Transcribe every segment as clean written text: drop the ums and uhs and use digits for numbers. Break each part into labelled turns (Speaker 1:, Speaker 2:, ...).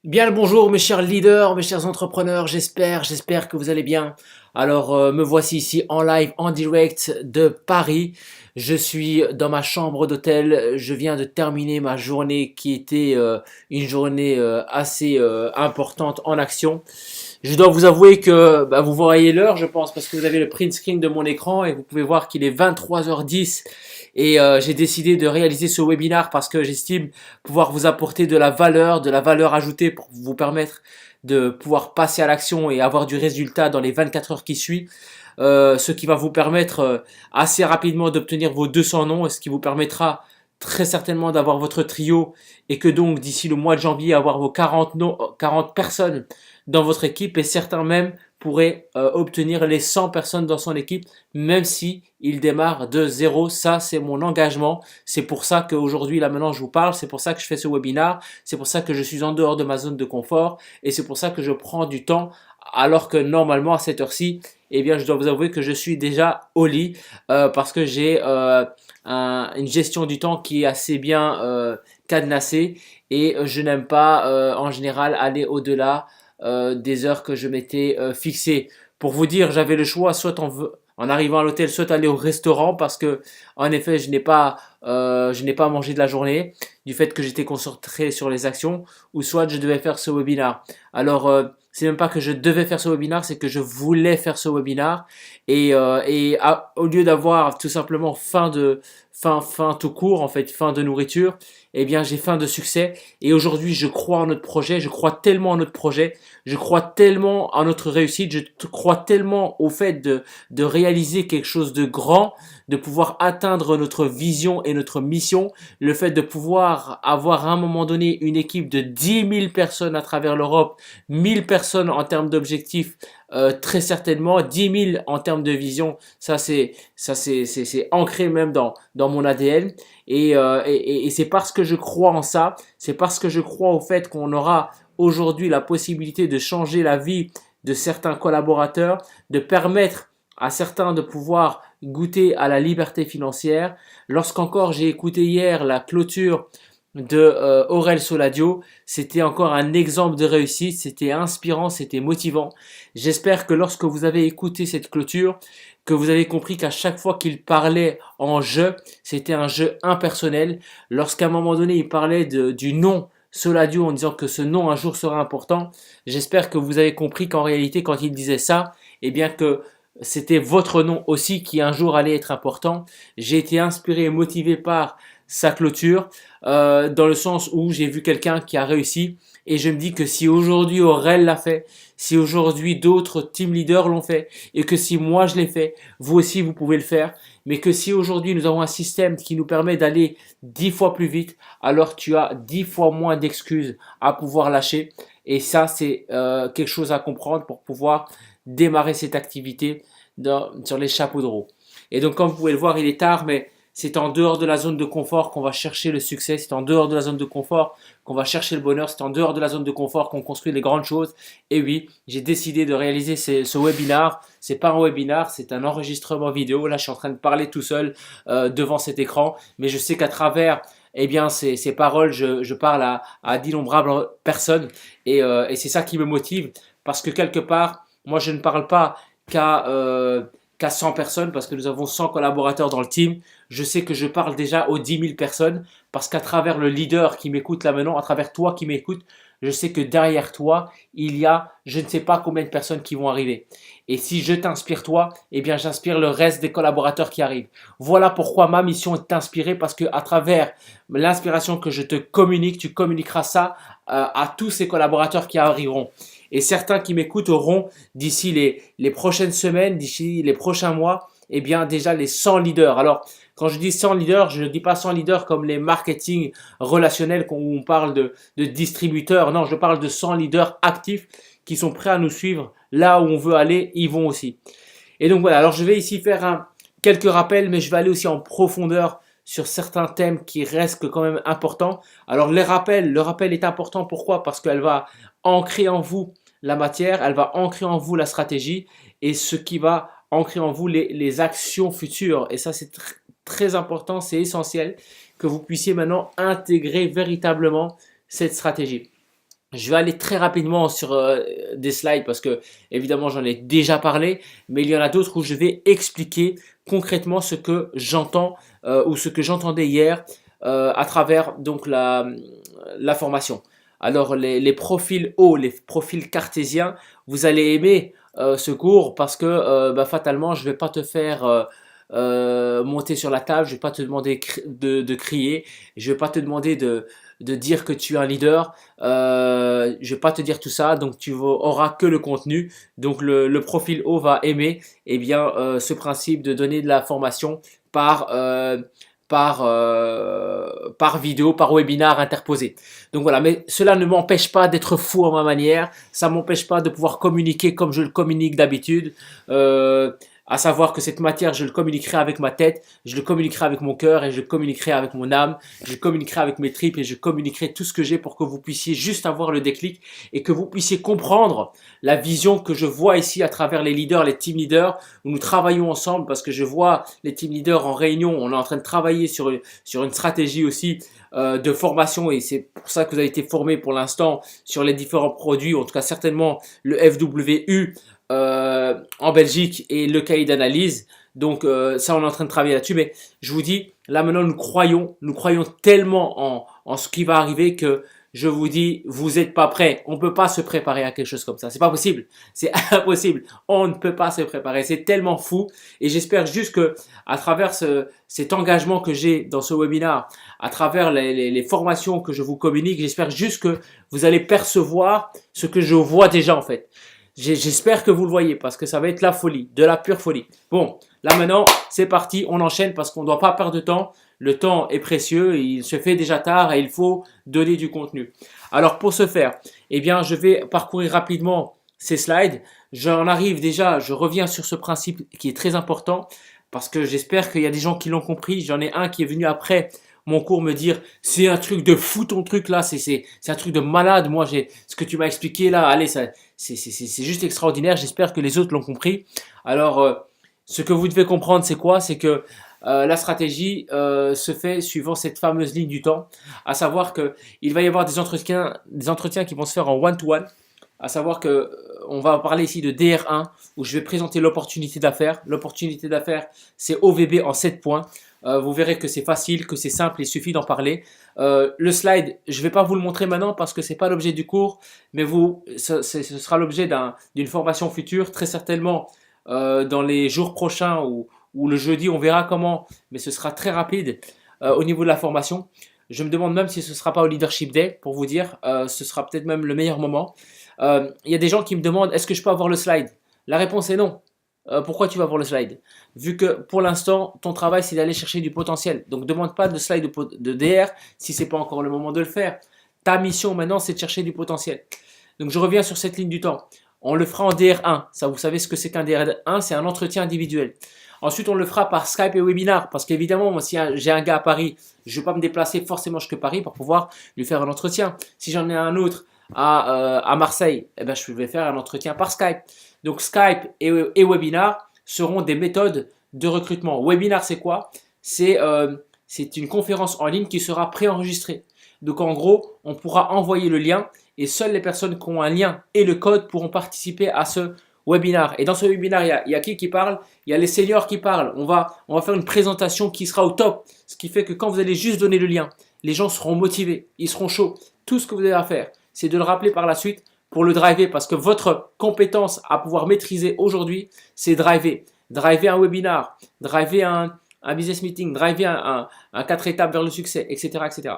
Speaker 1: Bien le bonjour mes chers leaders, mes chers entrepreneurs, j'espère que vous allez bien. Alors me voici ici en live, en direct de Paris. Je suis dans ma chambre d'hôtel, je viens de terminer ma journée qui était une journée assez importante en action. Je dois vous avouer que vous voyez l'heure, je pense, parce que vous avez le print screen de mon écran et vous pouvez voir qu'il est 23h10 et j'ai décidé de réaliser ce webinaire parce que j'estime pouvoir vous apporter de la valeur ajoutée pour vous permettre de pouvoir passer à l'action et avoir du résultat dans les 24 heures qui suivent. Ce qui va vous permettre assez rapidement d'obtenir vos 200 noms, ce qui vous permettra très certainement d'avoir votre trio et que donc d'ici le mois de janvier avoir vos 40 noms, 40 personnes dans votre équipe et certains même pourraient obtenir les 100 personnes dans son équipe même si il démarre de zéro. Ça c'est mon engagement, c'est pour ça qu'aujourd'hui là maintenant je vous parle, c'est pour ça que je fais ce webinaire, c'est pour ça que je suis en dehors de ma zone de confort et c'est pour ça que je prends du temps alors que normalement à cette heure-ci eh bien, je dois vous avouer que je suis déjà au lit parce que j'ai une gestion du temps qui est assez bien cadenassée et je n'aime pas en général aller au-delà des heures que je m'étais fixées. Pour vous dire, j'avais le choix soit en arrivant à l'hôtel, soit aller au restaurant parce que en effet, je n'ai pas mangé de la journée du fait que j'étais concentré sur les actions, ou soit je devais faire ce webinaire. Alors c'est même pas que je devais faire ce webinaire, c'est que je voulais faire ce webinaire au lieu d'avoir tout simplement faim tout court en fait, faim de nourriture, eh bien j'ai faim de succès et aujourd'hui je crois en notre projet, je crois tellement en notre projet, je crois tellement en notre réussite, je crois tellement au fait de réaliser quelque chose de grand, de pouvoir atteindre notre vision et notre mission, le fait de pouvoir avoir à un moment donné une équipe de 10 000 personnes à travers l'Europe, 1000 personnes en termes d'objectifs, très certainement, 10 000 en termes de vision, c'est ancré même dans mon ADN et c'est parce que je crois en ça, c'est parce que je crois au fait qu'on aura aujourd'hui la possibilité de changer la vie de certains collaborateurs, de permettre à certains de pouvoir goûter à la liberté financière. Lorsqu'encore j'ai écouté hier la clôture de Aurel Soladio, c'était encore un exemple de réussite, c'était inspirant, c'était motivant. J'espère que lorsque vous avez écouté cette clôture, que vous avez compris qu'à chaque fois qu'il parlait en jeu, c'était un jeu impersonnel. Lorsqu'à un moment donné, il parlait du nom Soladio en disant que ce nom un jour sera important, j'espère que vous avez compris qu'en réalité, quand il disait ça, eh bien que c'était votre nom aussi qui un jour allait être important. J'ai été inspiré et motivé par sa clôture, dans le sens où j'ai vu quelqu'un qui a réussi et je me dis que si aujourd'hui Aurel l'a fait, si aujourd'hui d'autres team leaders l'ont fait et que si moi je l'ai fait, vous aussi vous pouvez le faire, mais que si aujourd'hui nous avons un système qui nous permet d'aller 10 fois plus vite, alors tu as 10 fois moins d'excuses à pouvoir lâcher et ça c'est quelque chose à comprendre pour pouvoir démarrer cette activité sur les chapeaux de roue. Et donc comme vous pouvez le voir, il est tard, mais c'est en dehors de la zone de confort qu'on va chercher le succès, c'est en dehors de la zone de confort qu'on va chercher le bonheur, c'est en dehors de la zone de confort qu'on construit les grandes choses. Et oui, j'ai décidé de réaliser ce webinaire. C'est pas un webinaire, c'est un enregistrement vidéo. Là, je suis en train de parler tout seul devant cet écran, mais je sais qu'à travers eh bien, ces paroles, je parle à d'innombrables personnes et c'est ça qui me motive parce que quelque part, moi, je ne parle pas qu'à 100 personnes parce que nous avons 100 collaborateurs dans le team. Je sais que je parle déjà aux 10 000 personnes parce qu'à travers le leader qui m'écoute là maintenant, à travers toi qui m'écoutes, je sais que derrière toi, il y a je ne sais pas combien de personnes qui vont arriver. Et si je t'inspire toi, eh bien j'inspire le reste des collaborateurs qui arrivent. Voilà pourquoi ma mission est de t'inspirer parce que à travers l'inspiration que je te communique, tu communiqueras ça à tous ces collaborateurs qui arriveront. Et certains qui m'écoutent auront d'ici les prochaines semaines, d'ici les prochains mois, eh bien déjà les 100 leaders. Alors, quand je dis 100 leaders, je ne dis pas 100 leaders comme les marketing relationnels où on parle de distributeurs. Non, je parle de 100 leaders actifs qui sont prêts à nous suivre là où on veut aller, ils vont aussi. Et donc voilà, alors je vais ici faire quelques rappels, mais je vais aller aussi en profondeur sur certains thèmes qui restent quand même importants. Alors le rappel est important, pourquoi? Parce qu'elle va ancrer en vous la matière, elle va ancrer en vous la stratégie et ce qui va ancrer en vous les actions futures. Et ça, c'est très important, c'est essentiel que vous puissiez maintenant intégrer véritablement cette stratégie. Je vais aller très rapidement sur des slides parce que évidemment j'en ai déjà parlé, mais il y en a d'autres où je vais expliquer concrètement ce que j'entends ou ce que j'entendais hier à travers donc la formation. Alors les profils hauts, les profils cartésiens, vous allez aimer ce cours parce que bah, fatalement je vais pas te faire monter sur la table, je vais pas te demander de crier, je vais pas te demander de dire que tu es un leader. Je vais pas te dire tout ça, donc tu auras que le contenu. Donc le profil haut va aimer eh bien, ce principe de donner de la formation par, par vidéo, par webinar interposé. Donc voilà, mais cela ne m'empêche pas d'être fou à ma manière, ça m'empêche pas de pouvoir communiquer comme je le communique d'habitude. À savoir que cette matière, je le communiquerai avec ma tête, je le communiquerai avec mon cœur et je le communiquerai avec mon âme, je le communiquerai avec mes tripes et je communiquerai tout ce que j'ai pour que vous puissiez juste avoir le déclic et que vous puissiez comprendre la vision que je vois ici à travers les leaders, les team leaders, où nous travaillons ensemble parce que je vois les team leaders en réunion, on est en train de travailler sur une stratégie aussi de formation et c'est pour ça que vous avez été formés pour l'instant sur les différents produits, en tout cas certainement le FWU en Belgique et le cahier d'analyse. Donc ça, on est en train de travailler là-dessus. Mais je vous dis, là maintenant, nous croyons tellement en ce qui va arriver que je vous dis, vous n'êtes pas prêts. On ne peut pas se préparer à quelque chose comme ça. C'est pas possible. C'est impossible. On ne peut pas se préparer. C'est tellement fou. Et j'espère juste que à travers cet engagement que j'ai dans ce webinaire, à travers les formations que je vous communique, j'espère juste que vous allez percevoir ce que je vois déjà en fait. J'espère que vous le voyez parce que ça va être la folie, de la pure folie. Bon, là maintenant, c'est parti, on enchaîne parce qu'on ne doit pas perdre de temps. Le temps est précieux, il se fait déjà tard et il faut donner du contenu. Alors pour ce faire, eh bien, je vais parcourir rapidement ces slides. J'en arrive déjà, je reviens sur ce principe qui est très important parce que j'espère qu'il y a des gens qui l'ont compris. J'en ai un qui est venu après mon cours me dire c'est un truc de fou ton truc là, c'est un truc de malade. Moi, j'ai ce que tu m'as expliqué là, allez, c'est juste extraordinaire. J'espère que les autres l'ont compris. Alors, ce que vous devez comprendre, c'est quoi? C'est que la stratégie se fait suivant cette fameuse ligne du temps, à savoir que il va y avoir des entretiens qui vont se faire en one-to-one, à savoir que on va parler ici de DR1 où je vais présenter l'opportunité d'affaires. L'opportunité d'affaires, c'est OVB en 7 points. Vous verrez que c'est facile, que c'est simple, il suffit d'en parler. Le slide, je ne vais pas vous le montrer maintenant parce que ce n'est pas l'objet du cours, mais ce sera l'objet d'une formation future, très certainement dans les jours prochains ou le jeudi, on verra comment, mais ce sera très rapide au niveau de la formation. Je me demande même si ce ne sera pas au Leadership Day, pour vous dire, ce sera peut-être même le meilleur moment. Il y a des gens qui me demandent, est-ce que je peux avoir le slide? La réponse est non. Pourquoi tu vas voir le slide? Vu que pour l'instant, ton travail, c'est d'aller chercher du potentiel. Donc, ne demande pas de slide de DR si ce n'est pas encore le moment de le faire. Ta mission maintenant, c'est de chercher du potentiel. Donc, je reviens sur cette ligne du temps. On le fera en DR1. Ça, vous savez ce que c'est qu'un DR1? C'est un entretien individuel. Ensuite, on le fera par Skype et webinar. Parce qu'évidemment, moi, si j'ai un gars à Paris, je ne vais pas me déplacer forcément jusqu'à Paris pour pouvoir lui faire un entretien. Si j'en ai un autre à Marseille, eh ben, je vais faire un entretien par Skype. Donc Skype et webinar seront des méthodes de recrutement. Webinar, c'est quoi? C'est une conférence en ligne qui sera préenregistrée. Donc en gros, on pourra envoyer le lien et seules les personnes qui ont un lien et le code pourront participer à ce webinar. Et dans ce webinar, il y a qui parle? Il y a les seniors qui parlent. On va faire une présentation qui sera au top. Ce qui fait que quand vous allez juste donner le lien, les gens seront motivés, ils seront chauds. Tout ce que vous avez à faire, c'est de le rappeler par la suite pour le driver, parce que votre compétence à pouvoir maîtriser aujourd'hui, c'est driver. Driver un webinar, driver un business meeting, driver un 4 étapes vers le succès, etc., etc.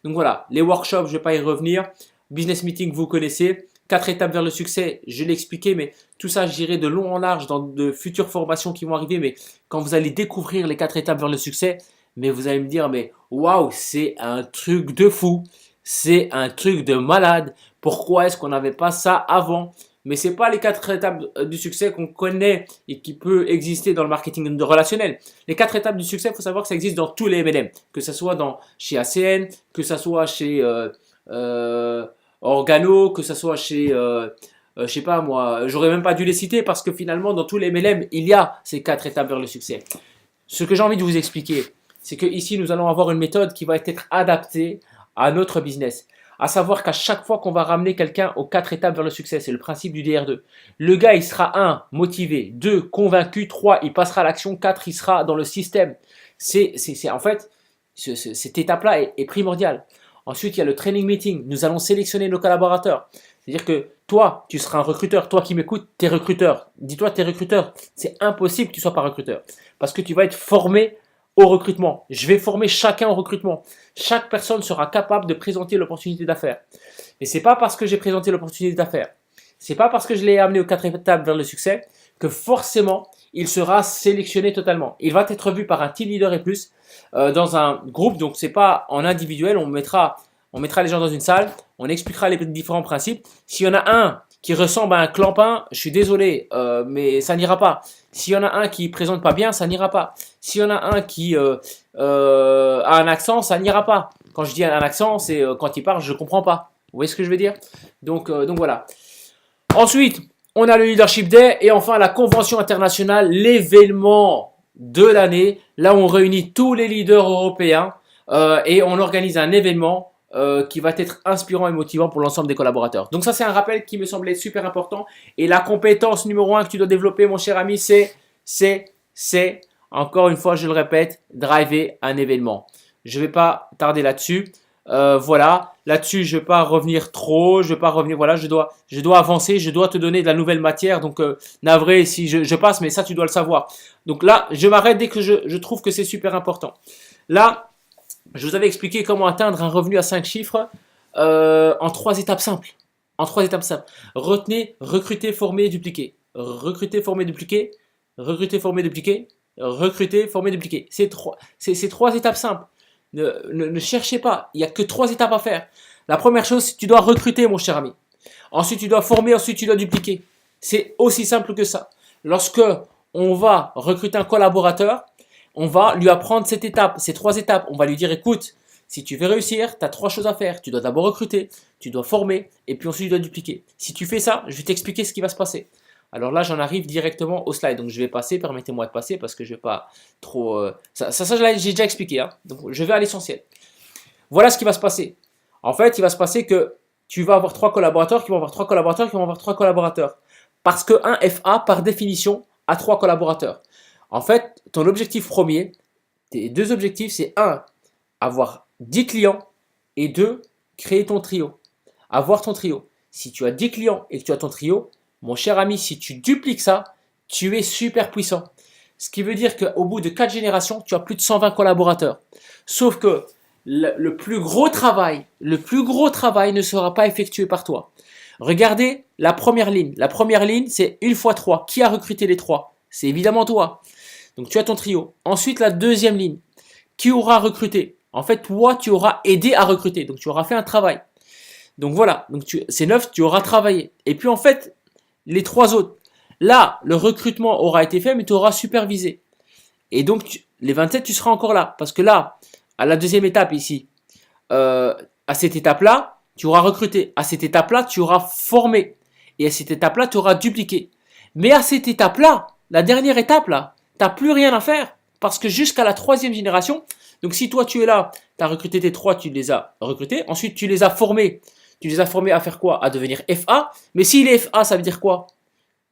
Speaker 1: Donc voilà, les workshops, je ne vais pas y revenir. Business meeting, vous connaissez. 4 étapes vers le succès, je l'ai expliqué, mais tout ça, j'irai de long en large dans de futures formations qui vont arriver. Mais quand vous allez découvrir les 4 étapes vers le succès, mais vous allez me dire, mais waouh, c'est un truc de fou. C'est un truc de malade. Pourquoi est-ce qu'on n'avait pas ça avant? Mais ce n'est pas les 4 étapes du succès qu'on connaît et qui peut exister dans le marketing relationnel. Les 4 étapes du succès, il faut savoir que ça existe dans tous les MLM. Que ce soit chez ACN, que ce soit chez Organo, que ce soit chez, je sais pas moi, j'aurais même pas dû les citer parce que finalement, dans tous les MLM, il y a ces 4 étapes vers le succès. Ce que j'ai envie de vous expliquer, c'est que ici, nous allons avoir une méthode qui va être adaptée à notre business. À savoir qu'à chaque fois qu'on va ramener quelqu'un aux 4 étapes vers le succès, c'est le principe du DR2. Le gars, il sera 1, motivé, 2, convaincu, 3, il passera à l'action, 4, il sera dans le système. En fait, cette étape-là est primordiale. Ensuite, il y a le training meeting. Nous allons sélectionner nos collaborateurs. C'est-à-dire que toi, tu seras un recruteur. Toi qui m'écoutes, tu es recruteur. Dis-toi, tu es recruteur. C'est impossible que tu ne sois pas recruteur. Parce que tu vas être formé au recrutement. Je vais former chacun au recrutement. Chaque personne sera capable de présenter l'opportunité d'affaires. Et c'est pas parce que j'ai présenté l'opportunité d'affaires, c'est pas parce que je l'ai amené aux 4 étapes vers le succès que forcément il sera sélectionné totalement. Il va être vu par un team leader et plus dans un groupe. Donc c'est pas en individuel. On mettra les gens dans une salle. On expliquera les différents principes. S'il y en a un qui ressemble à un clampin, je suis désolé, mais ça n'ira pas. S'il y en a un qui présente pas bien, ça n'ira pas. S'il y en a un qui a un accent, ça n'ira pas. Quand je dis un accent, c'est quand il parle, je ne comprends pas. Vous voyez ce que je veux dire? Donc voilà. Ensuite, on a le Leadership Day et enfin la convention internationale, l'événement de l'année. Là, on réunit tous les leaders européens et on organise un événement qui va être inspirant et motivant pour l'ensemble des collaborateurs. Donc ça, c'est un rappel qui me semblait super important. Et la compétence numéro 1 que tu dois développer, mon cher ami, c'est, encore une fois, je le répète, driver un événement. Je ne vais pas tarder là-dessus. Voilà, là-dessus, je ne vais pas revenir trop. Voilà, je dois avancer, je dois te donner de la nouvelle matière. Donc, navré si je passe, mais ça, tu dois le savoir. Donc là, je m'arrête dès que je trouve que c'est super important. Là, je vous avais expliqué comment atteindre un revenu à 5 chiffres en 3 étapes simples. Retenez, recruter, former, dupliquer. Recruter, former, dupliquer. Recruter, former, dupliquer. Recruter, former, dupliquer. C'est 3 étapes simples. Ne cherchez pas. Il n'y a que 3 étapes à faire. La première chose, c'est que tu dois recruter, mon cher ami. Ensuite, tu dois former. Ensuite, tu dois dupliquer. C'est aussi simple que ça. Lorsque on va recruter un collaborateur, on va lui apprendre ces 3 étapes. On va lui dire, écoute, si tu veux réussir, tu as 3 choses à faire. Tu dois d'abord recruter, tu dois former, et puis ensuite tu dois dupliquer. Si tu fais ça, je vais t'expliquer ce qui va se passer. Alors là, j'en arrive directement au slide. Donc je vais passer, permettez-moi de passer, parce que je ne vais pas trop... Ça j'ai déjà expliqué. Hein. Donc je vais à l'essentiel. Voilà ce qui va se passer. En fait, il va se passer que tu vas avoir 3 collaborateurs, qui vont avoir 3 collaborateurs, qui vont avoir 3 collaborateurs. Parce qu'un FA, par définition, a 3 collaborateurs. En fait, ton objectif premier, tes 2 objectifs, c'est 1, avoir 10 clients et 2, créer ton trio. Avoir ton trio. Si tu as 10 clients et que tu as ton trio, mon cher ami, si tu dupliques ça, tu es super puissant. Ce qui veut dire qu'au bout de 4 générations, tu as plus de 120 collaborateurs. Sauf que le plus gros travail ne sera pas effectué par toi. Regardez la première ligne. La première ligne, c'est 1 fois 3. Qui a recruté les 3? C'est évidemment toi. Donc tu as ton trio. Ensuite, la deuxième ligne. Qui aura recruté? En fait, toi, tu auras aidé à recruter. Donc tu auras fait un travail. Donc voilà. Donc c'est 9, tu auras travaillé. Et puis en fait, les 3 autres. Là, le recrutement aura été fait, mais tu auras supervisé. Et donc, les 27, tu seras encore là. Parce que là, à la deuxième étape ici, à cette étape-là, tu auras recruté. À cette étape-là, tu auras formé. Et à cette étape-là, tu auras dupliqué. Mais à cette étape-là, la dernière étape là, tu n'as plus rien à faire. Parce que jusqu'à la 3e génération, donc si toi tu es là, tu as recruté tes 3, tu les as recrutés. Ensuite, tu les as formés. Tu les as formés à faire quoi? À devenir FA. Mais s'il est FA, ça veut dire quoi?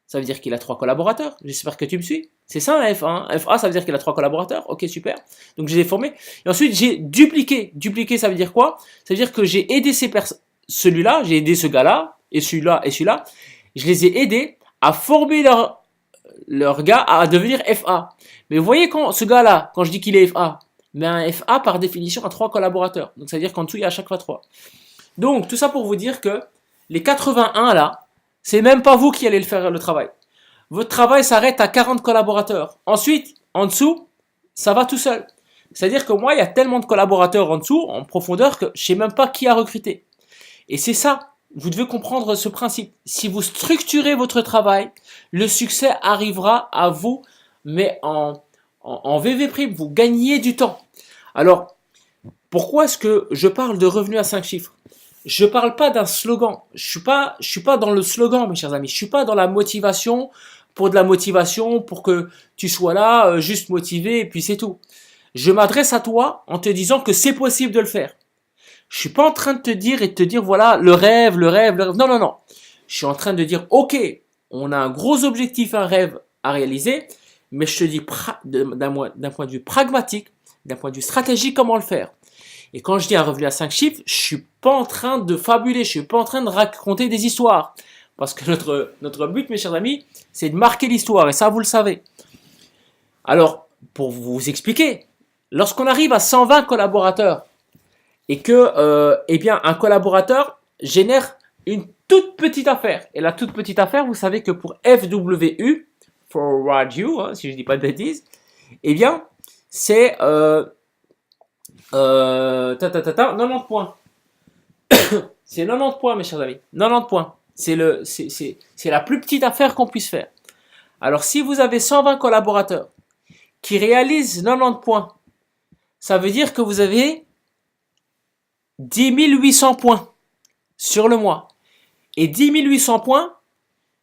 Speaker 1: Ça veut dire qu'il a 3 collaborateurs. J'espère que tu me suis. C'est ça un FA. Hein. FA, ça veut dire qu'il a 3 collaborateurs. Ok, super. Donc je les ai formés. Et ensuite, j'ai dupliqué. Dupliqué, ça veut dire quoi? Ça veut dire que j'ai aidé celui-là, j'ai aidé ce gars-là, et celui-là, et celui-là. Je les ai aidés à former leur gars à devenir FA. Mais vous voyez, quand ce gars-là, quand je dis qu'il est FA, mais un FA, par définition, a 3 collaborateurs. Donc ça veut dire qu'en dessous, il y a à chaque fois 3. Donc, tout ça pour vous dire que les 81 là, c'est même pas vous qui allez faire le travail. Votre travail s'arrête à 40 collaborateurs. Ensuite, en dessous, ça va tout seul. C'est-à-dire que moi, il y a tellement de collaborateurs en dessous, en profondeur, que je sais même pas qui a recruté. Et c'est ça, vous devez comprendre ce principe. Si vous structurez votre travail, le succès arrivera à vous, mais en VV prime, vous gagnez du temps. Alors, pourquoi est-ce que je parle de revenus à 5 chiffres? Je parle pas d'un slogan. Je suis pas dans le slogan, mes chers amis. Je suis pas dans la motivation pour de la motivation, pour que tu sois là, juste motivé, et puis c'est tout. Je m'adresse à toi en te disant que c'est possible de le faire. Je suis pas en train de te dire et de te dire voilà le rêve, le rêve, le rêve. Non, non, non. Je suis en train de dire ok, on a un gros objectif, un rêve à réaliser, mais je te dis d'un point de vue pragmatique, d'un point de vue stratégique, comment le faire. Et quand je dis un revenu à 5 chiffres, je suis pas en train de fabuler, je suis pas en train de raconter des histoires. Parce que notre but, mes chers amis, c'est de marquer l'histoire, et ça, vous le savez. Alors, pour vous expliquer, lorsqu'on arrive à 120 collaborateurs, et que eh bien, un collaborateur génère une toute petite affaire. Et la toute petite affaire, vous savez que pour FWU, Forward You, hein, si je ne dis pas de bêtises, eh bien, c'est 90 points. C'est 90 points, mes chers amis. 90 points. C'est la plus petite affaire qu'on puisse faire. Alors, si vous avez 120 collaborateurs qui réalisent 90 points, ça veut dire que vous avez 10 800 points sur le mois. Et 10 800 points,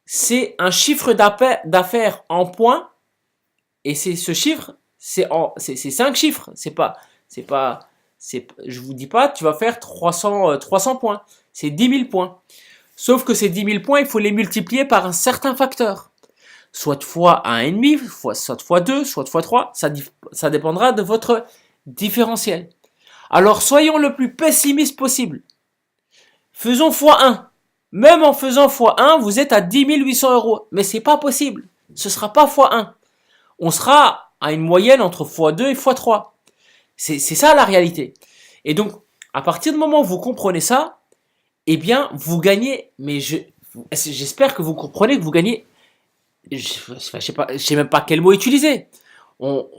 Speaker 1: c'est un chiffre d'affaires en points. Et ce chiffre, c'est 5 chiffres. Je vous dis pas, tu vas faire 300 points. C'est 10 000 points. Sauf que ces 10 000 points, il faut les multiplier par un certain facteur. Soit fois 1,5, soit fois 2, soit fois 3. Ça dépendra de votre différentiel. Alors, soyons le plus pessimiste possible. Faisons x1. Même en faisant x1, vous êtes à 10 800 euros. Mais c'est pas possible. Ce sera pas x1. On sera à une moyenne entre x2 et x3. C'est ça la réalité. Et donc, à partir du moment où vous comprenez ça, eh bien, vous gagnez. Mais j'espère que vous comprenez que vous gagnez. Je sais même pas quel mot utiliser. On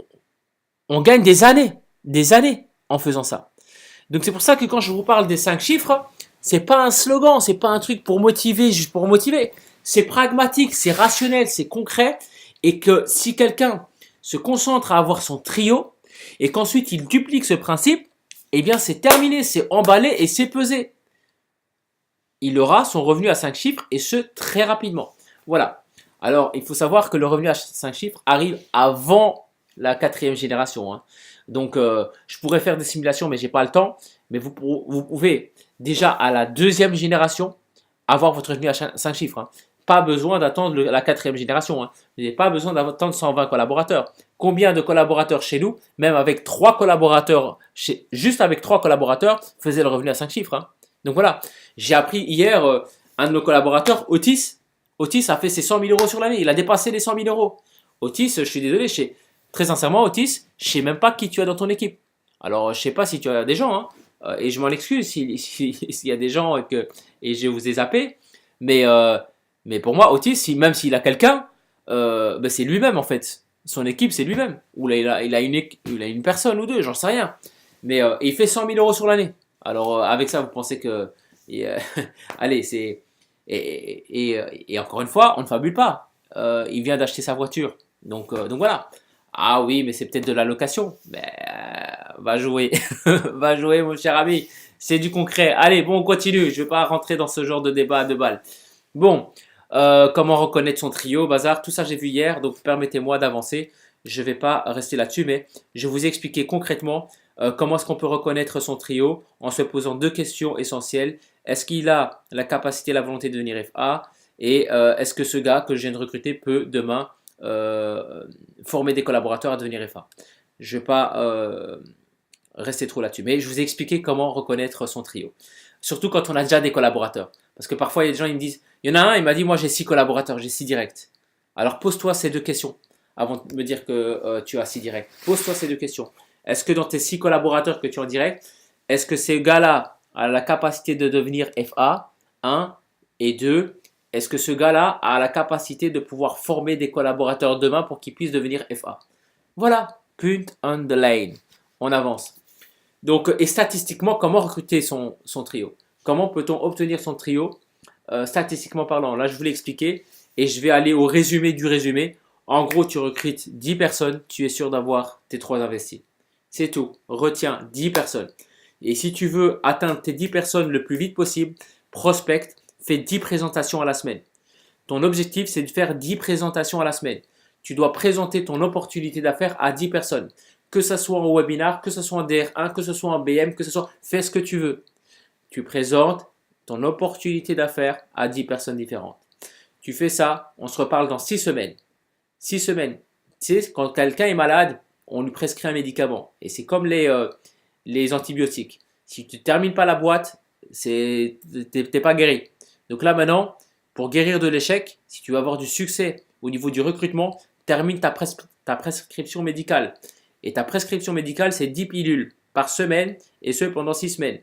Speaker 1: gagne des années en faisant ça. Donc c'est pour ça que quand je vous parle des 5 chiffres, c'est pas un slogan, c'est pas un truc pour motiver, juste pour motiver. C'est pragmatique, c'est rationnel, c'est concret. Et que si quelqu'un se concentre à avoir son trio et qu'ensuite il duplique ce principe, eh bien c'est terminé, c'est emballé et c'est pesé. Il aura son revenu à 5 chiffres et ce très rapidement. Voilà. Alors il faut savoir que le revenu à 5 chiffres arrive avant la 4e génération. Hein. Donc je pourrais faire des simulations mais j'ai pas le temps. Mais vous pouvez déjà à la 2e génération avoir votre revenu à 5 chiffres. Hein. Pas besoin d'attendre la 4e génération. Hein. Vous n'avez pas besoin d'attendre 120 collaborateurs. Combien de collaborateurs chez nous, même avec 3 collaborateurs, juste avec 3 collaborateurs, faisaient le revenu à 5 chiffres. Hein. Donc voilà, j'ai appris hier, un de nos collaborateurs, Otis a fait ses 100 000 euros sur l'année. Il a dépassé les 100 000 euros. Otis, je suis désolé, très sincèrement, Otis, je sais même pas qui tu as dans ton équipe. Alors, je sais pas si tu as des gens, hein, et je m'en excuse s'il y a des gens et je vous ai zappé. Mais pour moi, Otis, même s'il a quelqu'un, ben c'est lui-même en fait. Son équipe, c'est lui-même. Ou là, il a une personne ou deux, j'en sais rien. Mais il fait 100 000 euros sur l'année. Alors, avec ça, vous pensez que. Allez, c'est. Et encore une fois, on ne fabule pas. Il vient d'acheter sa voiture. Donc voilà. Ah oui, mais c'est peut-être de la location. Ben, va jouer. Va jouer, mon cher ami. C'est du concret. Allez, bon, on continue. Je ne vais pas rentrer dans ce genre de débat à deux balles. Bon, comment reconnaître son trio, bazar, tout ça j'ai vu hier, donc permettez-moi d'avancer. Je ne vais pas rester là-dessus, mais je vais vous expliquer concrètement comment est-ce qu'on peut reconnaître son trio en se posant 2 questions essentielles. Est-ce qu'il a la capacité et la volonté de devenir FA? Et est-ce que ce gars que je viens de recruter peut demain former des collaborateurs à devenir FA? Je ne vais pas rester trop là-dessus, mais je vous ai expliqué comment reconnaître son trio. Surtout quand on a déjà des collaborateurs. Parce que parfois, il y a des gens qui me disent, il y en a un, il m'a dit, moi j'ai 6 collaborateurs, j'ai 6 directs. Alors pose-toi ces 2 questions avant de me dire que tu as 6 directs. Pose-toi ces 2 questions. Est-ce que dans tes 6 collaborateurs que tu as en direct, est-ce que ces gars-là ont la capacité de devenir FA? 1 et 2. Est-ce que ce gars-là a la capacité de pouvoir former des collaborateurs demain pour qu'ils puissent devenir FA? Voilà, point on the lane. On avance. Donc, et statistiquement, comment recruter son trio? Comment peut-on obtenir son trio statistiquement parlant? Là, je vous l'ai expliqué et je vais aller au résumé du résumé. En gros, tu recrutes 10 personnes, tu es sûr d'avoir tes 3 investis. C'est tout. Retiens 10 personnes. Et si tu veux atteindre tes 10 personnes le plus vite possible, prospecte, fais 10 présentations à la semaine. Ton objectif, c'est de faire 10 présentations à la semaine. Tu dois présenter ton opportunité d'affaires à 10 personnes. Que ce soit en webinar, que ce soit en DR1, que ce soit en BM, que ce soit, fais ce que tu veux. tu présentes ton opportunité d'affaires à 10 personnes différentes. Tu fais ça, on se reparle dans 6 semaines. 6 semaines. Tu sais, quand quelqu'un est malade, on lui prescrit un médicament. Et c'est comme les antibiotiques. Si tu ne termines pas la boîte, t'es pas guéri. Donc là maintenant, pour guérir de l'échec, si tu veux avoir du succès au niveau du recrutement, termine ta prescription médicale. Et ta prescription médicale, c'est 10 pilules par semaine, et ce pendant 6 semaines.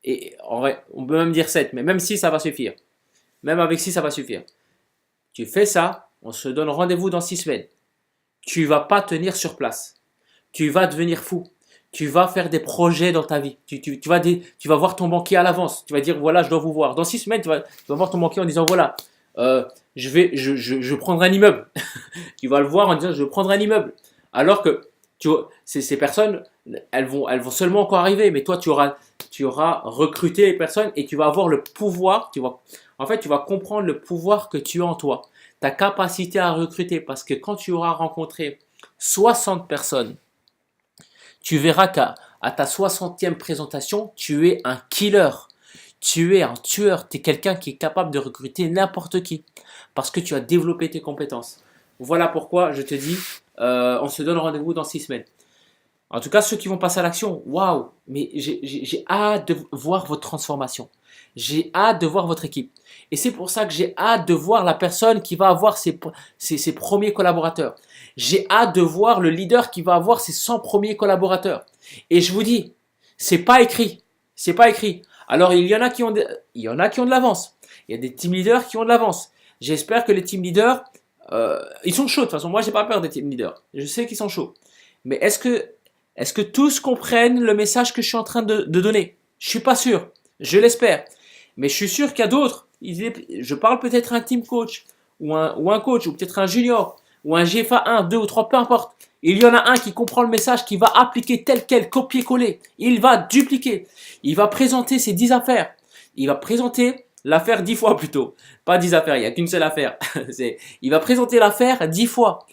Speaker 1: Et en vrai, on peut même dire 7, mais même 6, ça va suffire. Même avec 6, ça va suffire. Tu fais ça, on se donne rendez-vous dans 6 semaines. Tu ne vas pas tenir sur place. Tu vas devenir fou. Tu vas faire des projets dans ta vie. Tu vas voir ton banquier à l'avance. Tu vas dire, voilà, je dois vous voir. Dans 6 semaines, tu vas voir ton banquier en disant, voilà, je prendrai un immeuble. Tu vas le voir en disant, je prendrai un immeuble. Alors que ces personnes, elles vont seulement encore arriver. Mais toi, tu auras recruté les personnes et tu vas avoir le pouvoir. En fait, tu vas comprendre le pouvoir que tu as en toi. Ta capacité à recruter. Parce que quand tu auras rencontré 60 personnes, tu verras qu'à ta 60e présentation, tu es un killer. Tu es un tueur. Tu es quelqu'un qui est capable de recruter n'importe qui. Parce que tu as développé tes compétences. Voilà pourquoi je te dis, on se donne rendez-vous dans 6 semaines. En tout cas, ceux qui vont passer à l'action, waouh, mais j'ai hâte de voir votre transformation. J'ai hâte de voir votre équipe. Et c'est pour ça que j'ai hâte de voir la personne qui va avoir ses premiers collaborateurs. J'ai hâte de voir le leader qui va avoir ses 100 premiers collaborateurs. Et je vous dis, c'est pas écrit. C'est pas écrit. Alors, il y en a qui ont de l'avance. Il y a des team leaders qui ont de l'avance. J'espère que les team leaders, ils sont chauds. De toute façon, moi, j'ai pas peur des team leaders. Je sais qu'ils sont chauds. Mais est-ce que tous comprennent le message que je suis en train de donner? Je suis pas sûr. Je l'espère. Mais je suis sûr qu'il y a d'autres. Je parle peut-être à un team coach, ou un coach, ou peut-être un junior, ou un GFA 1, 2 ou 3, peu importe. Il y en a un qui comprend le message, qui va appliquer tel quel, copier-coller. Il va dupliquer. Il va présenter ses 10 affaires. Il va présenter l'affaire 10 fois plutôt. Pas 10 affaires, il n'y a qu'une seule affaire. Il va présenter l'affaire 10 fois.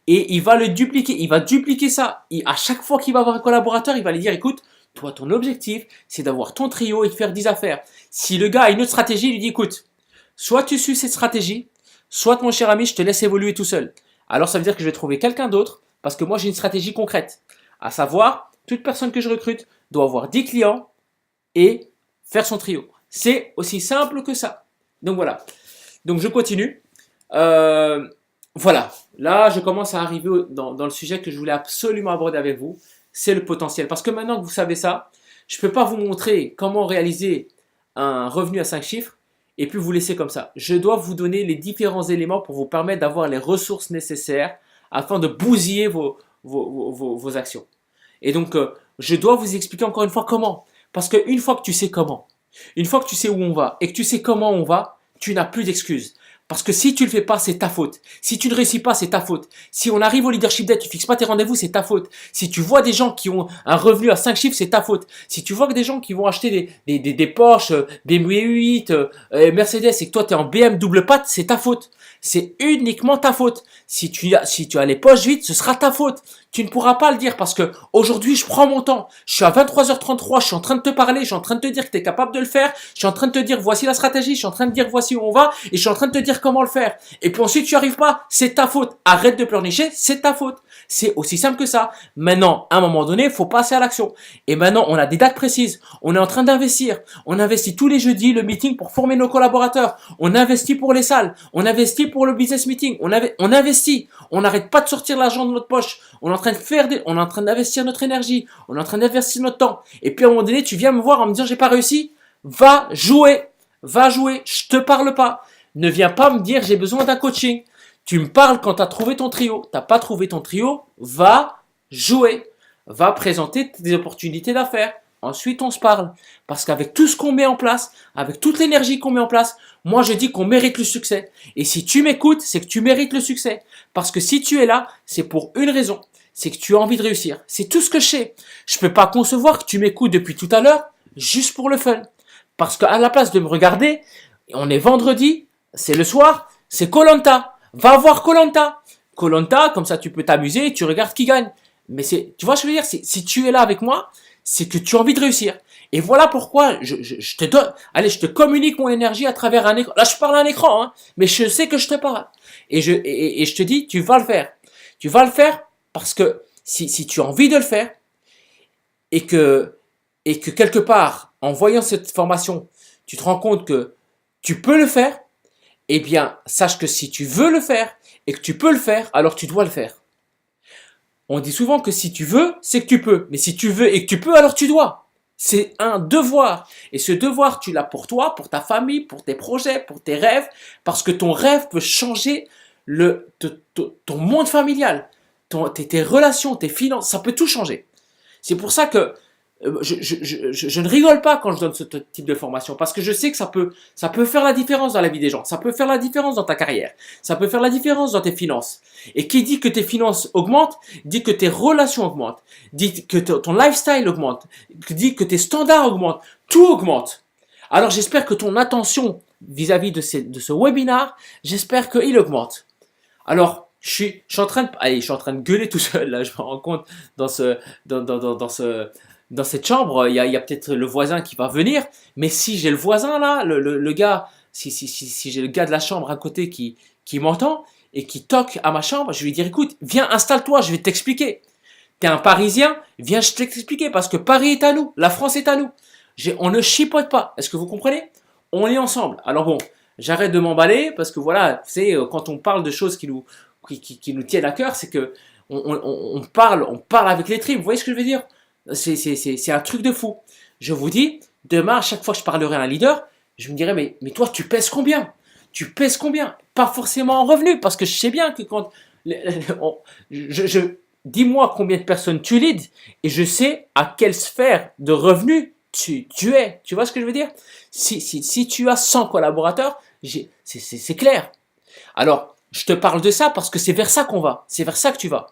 Speaker 1: Et il va le dupliquer. Il va dupliquer ça. À chaque fois qu'il va avoir un collaborateur, il va lui dire, écoute, toi, ton objectif, c'est d'avoir ton trio et de faire 10 affaires. Si le gars a une autre stratégie, il lui dit, écoute, soit tu suis cette stratégie, soit mon cher ami, je te laisse évoluer tout seul. Alors, ça veut dire que je vais trouver quelqu'un d'autre parce que moi, j'ai une stratégie concrète. À savoir, toute personne que je recrute doit avoir 10 clients et faire son trio. C'est aussi simple que ça. Donc, voilà. Donc, je continue. Voilà. Là, je commence à arriver dans le sujet que je voulais absolument aborder avec vous. C'est le potentiel. Parce que maintenant que vous savez ça, je ne peux pas vous montrer comment réaliser un revenu à 5 chiffres et puis vous laisser comme ça. Je dois vous donner les différents éléments pour vous permettre d'avoir les ressources nécessaires afin de bousiller vos actions. Et donc, je dois vous expliquer encore une fois comment. Parce qu'une fois que tu sais comment, une fois que tu sais où on va et que tu sais comment on va, tu n'as plus d'excuses. Parce que si tu le fais pas, c'est ta faute. Si tu ne réussis pas, c'est ta faute. Si on arrive au leadership day, tu fixes pas tes rendez-vous, c'est ta faute. Si tu vois des gens qui ont un revenu à 5 chiffres, c'est ta faute. Si tu vois que des gens qui vont acheter des Porsche, BMW 8, Mercedes et que toi tu es en BM double patte, c'est ta faute. C'est uniquement ta faute. Si tu as les poches vides, ce sera ta faute. Tu ne pourras pas le dire parce que aujourd'hui, je prends mon temps. Je suis à 23h33, je suis en train de te parler, je suis en train de te dire que tu es capable de le faire. Je suis en train de te dire voici la stratégie, je suis en train de dire voici où on va et je suis en train de te dire comment le faire. Et puis ensuite, tu n'y arrives pas, c'est ta faute. Arrête de pleurnicher, c'est ta faute. C'est aussi simple que ça. Maintenant, à un moment donné, il faut passer à l'action. Et maintenant, on a des dates précises. On est en train d'investir. On investit tous les jeudis le meeting pour former nos collaborateurs. On investit pour les salles. On investit pour le business meeting. On investit. On n'arrête pas de sortir l'argent de notre poche. On est en train d'investir notre énergie. On est en train d'investir notre temps. Et puis à un moment donné, tu viens me voir en me disant j'ai pas réussi. Va jouer. Va jouer. Je te parle pas. Ne viens pas me dire j'ai besoin d'un coaching. Tu me parles quand tu as trouvé ton trio. Tu n'as pas trouvé ton trio. Va jouer. Va présenter des opportunités d'affaires. Ensuite, on se parle. Parce qu'avec tout ce qu'on met en place, avec toute l'énergie qu'on met en place, moi, je dis qu'on mérite le succès. Et si tu m'écoutes, c'est que tu mérites le succès. Parce que si tu es là, c'est pour une raison. C'est que tu as envie de réussir. C'est tout ce que je sais. Je peux pas concevoir que tu m'écoutes depuis tout à l'heure juste pour le fun. Parce qu'à la place de me regarder, on est vendredi, c'est le soir, c'est Koh-Lanta. Va voir Koh-Lanta. Koh-Lanta, comme ça tu peux t'amuser et tu regardes qui gagne. Mais tu vois ce que je veux dire? Si tu es là avec moi, c'est que tu as envie de réussir. Et voilà pourquoi je te donne, allez, je te communique mon énergie à travers un écran. Là, je parle à un écran, hein, mais je sais que je te parle. Et je te dis, tu vas le faire. Tu vas le faire parce que si tu as envie de le faire et que, et que quelque part, en voyant cette formation, tu te rends compte que tu peux le faire, eh bien, sache que si tu veux le faire et que tu peux le faire, alors tu dois le faire. On dit souvent que si tu veux, c'est que tu peux. Mais si tu veux et que tu peux, alors tu dois. C'est un devoir. Et ce devoir, tu l'as pour toi, pour ta famille, pour tes projets, pour tes rêves. Parce que ton rêve peut changer ton monde familial, tes relations, tes finances. Ça peut tout changer. C'est pour ça que je ne rigole pas quand je donne ce type de formation parce que je sais que ça peut faire la différence dans la vie des gens. Ça peut faire la différence dans ta carrière. Ça peut faire la différence dans tes finances. Et qui dit que tes finances augmentent, dit que tes relations augmentent, dit que ton lifestyle augmente, dit que tes standards augmentent. Tout augmente. Alors j'espère que ton attention vis-à-vis de ce webinaire, j'espère qu'il augmente. Alors, je suis en train de, allez, je suis en train de gueuler tout seul là. Je me rends compte dans dans cette chambre, il y a peut-être le voisin qui va venir. Mais si j'ai le voisin là, le gars, si j'ai le gars de la chambre à côté qui m'entend et qui toque à ma chambre, je vais lui dire, écoute, viens, installe-toi, je vais t'expliquer. T'es un Parisien, viens, je t'expliquer parce que Paris est à nous, la France est à nous. On ne chipote pas. Est-ce que vous comprenez? On est ensemble. Alors bon, j'arrête de m'emballer parce que voilà, c'est quand on parle de choses qui nous tiennent à cœur, c'est que on parle avec les tripes. Vous voyez ce que je veux dire? C'est un truc de fou. Je vous dis, demain, à chaque fois que je parlerai à un leader, je me dirai, mais toi, tu pèses combien? Tu pèses combien? Pas forcément en revenu, parce que je sais bien que quand dis-moi combien de personnes tu leads et je sais à quelle sphère de revenus tu es. Tu vois ce que je veux dire? Si tu as 100 collaborateurs, c'est clair. Alors, je te parle de ça parce que c'est vers ça qu'on va. C'est vers ça que tu vas.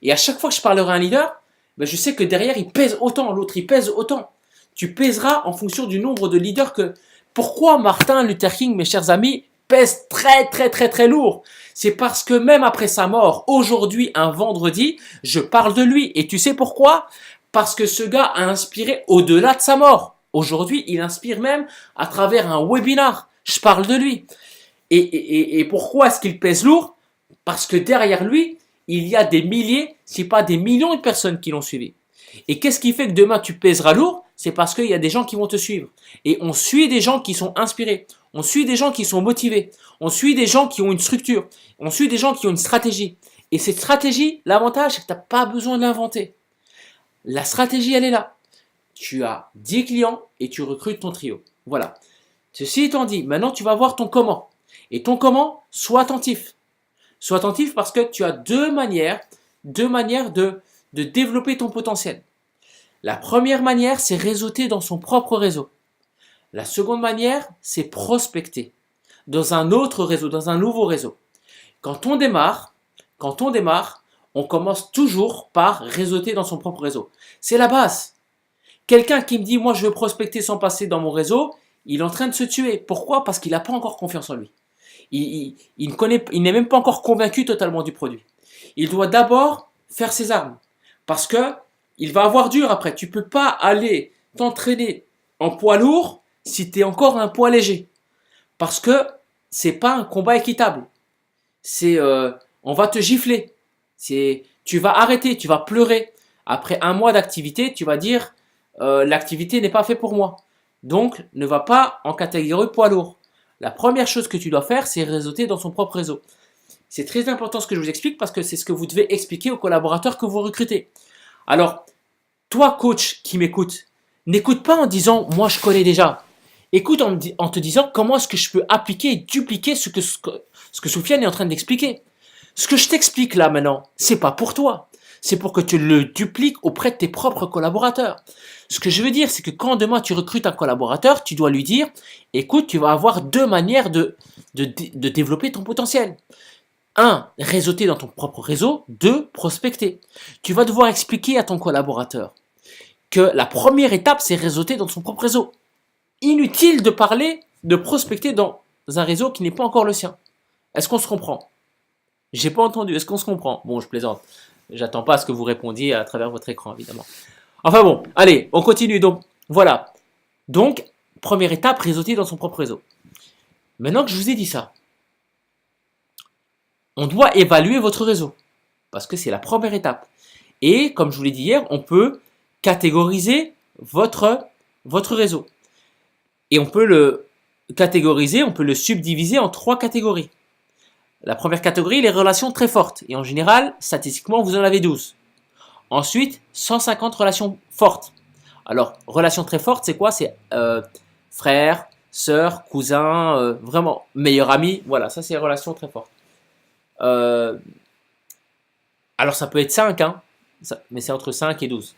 Speaker 1: Et à chaque fois que je parlerai à un leader, ben je sais que derrière, il pèse autant, l'autre, il pèse autant. Tu pèseras en fonction du nombre de leaders que... Pourquoi Martin Luther King, mes chers amis, pèse très, très, très, très lourd? C'est parce que même après sa mort, aujourd'hui, un vendredi, je parle de lui. Et tu sais pourquoi? Parce que ce gars a inspiré au-delà de sa mort. Aujourd'hui, il inspire même à travers un webinar. Je parle de lui. Et pourquoi est-ce qu'il pèse lourd? Parce que derrière lui, il y a des milliers, si pas des millions de personnes qui l'ont suivi. Et qu'est-ce qui fait que demain tu pèseras lourd? C'est parce qu'il y a des gens qui vont te suivre. Et on suit des gens qui sont inspirés. On suit des gens qui sont motivés. On suit des gens qui ont une structure. On suit des gens qui ont une stratégie. Et cette stratégie, l'avantage, c'est que tu n'as pas besoin de l'inventer. La stratégie, elle est là. Tu as 10 clients et tu recrutes ton trio. Voilà. Ceci étant dit, maintenant tu vas voir ton comment. Et ton comment, sois attentif. Sois attentif parce que tu as deux manières de développer ton potentiel. La première manière, c'est réseauter dans son propre réseau. La seconde manière, c'est prospecter dans un autre réseau, dans un nouveau réseau. Quand on démarre, on commence toujours par réseauter dans son propre réseau. C'est la base. Quelqu'un qui me dit, moi je veux prospecter sans passer dans mon réseau, il est en train de se tuer. Pourquoi? Parce qu'il n'a pas encore confiance en lui. Il n'est même pas encore convaincu totalement du produit. Il doit d'abord faire ses armes. Parce que il va avoir dur après. Tu peux pas aller t'entraîner en poids lourd si tu es encore un poids léger. Parce que c'est pas un combat équitable. On va te gifler. Tu vas arrêter, tu vas pleurer. Après un mois d'activité, tu vas dire l'activité n'est pas faite pour moi. Donc ne va pas en catégorie poids lourd. La première chose que tu dois faire, c'est réseauter dans son propre réseau. C'est très important ce que je vous explique parce que c'est ce que vous devez expliquer aux collaborateurs que vous recrutez. Alors, toi, coach qui m'écoute, n'écoute pas en disant « moi, je connais déjà ». Écoute en te disant « comment est-ce que je peux appliquer et dupliquer ce que Soufiane est en train d'expliquer ». Ce que je t'explique là maintenant, c'est pas pour toi. C'est pour que tu le dupliques auprès de tes propres collaborateurs. Ce que je veux dire, c'est que quand demain tu recrutes un collaborateur, tu dois lui dire, écoute, tu vas avoir deux manières de développer ton potentiel. Un, réseauter dans ton propre réseau. Deux, prospecter. Tu vas devoir expliquer à ton collaborateur que la première étape, c'est réseauter dans son propre réseau. Inutile de parler de prospecter dans un réseau qui n'est pas encore le sien. Est-ce qu'on se comprend? J'ai pas entendu. Est-ce qu'on se comprend? Bon, je plaisante. J'attends pas à ce que vous répondiez à travers votre écran, évidemment. Enfin bon, allez, on continue. Donc, voilà. Donc, première étape, réseauter dans son propre réseau. Maintenant que je vous ai dit ça, on doit évaluer votre réseau. Parce que c'est la première étape. Et comme je vous l'ai dit hier, on peut catégoriser votre réseau. Et on peut le catégoriser, on peut le subdiviser en 3 catégories. La première catégorie, les relations très fortes. Et en général, statistiquement, vous en avez 12. Ensuite, 150 relations fortes. Alors, relations très fortes, c'est quoi? C'est frère, sœur, cousin, vraiment meilleur ami. Voilà, ça c'est les relations très fortes. Euh, alors, ça peut être 5, hein, mais c'est entre 5 et 12.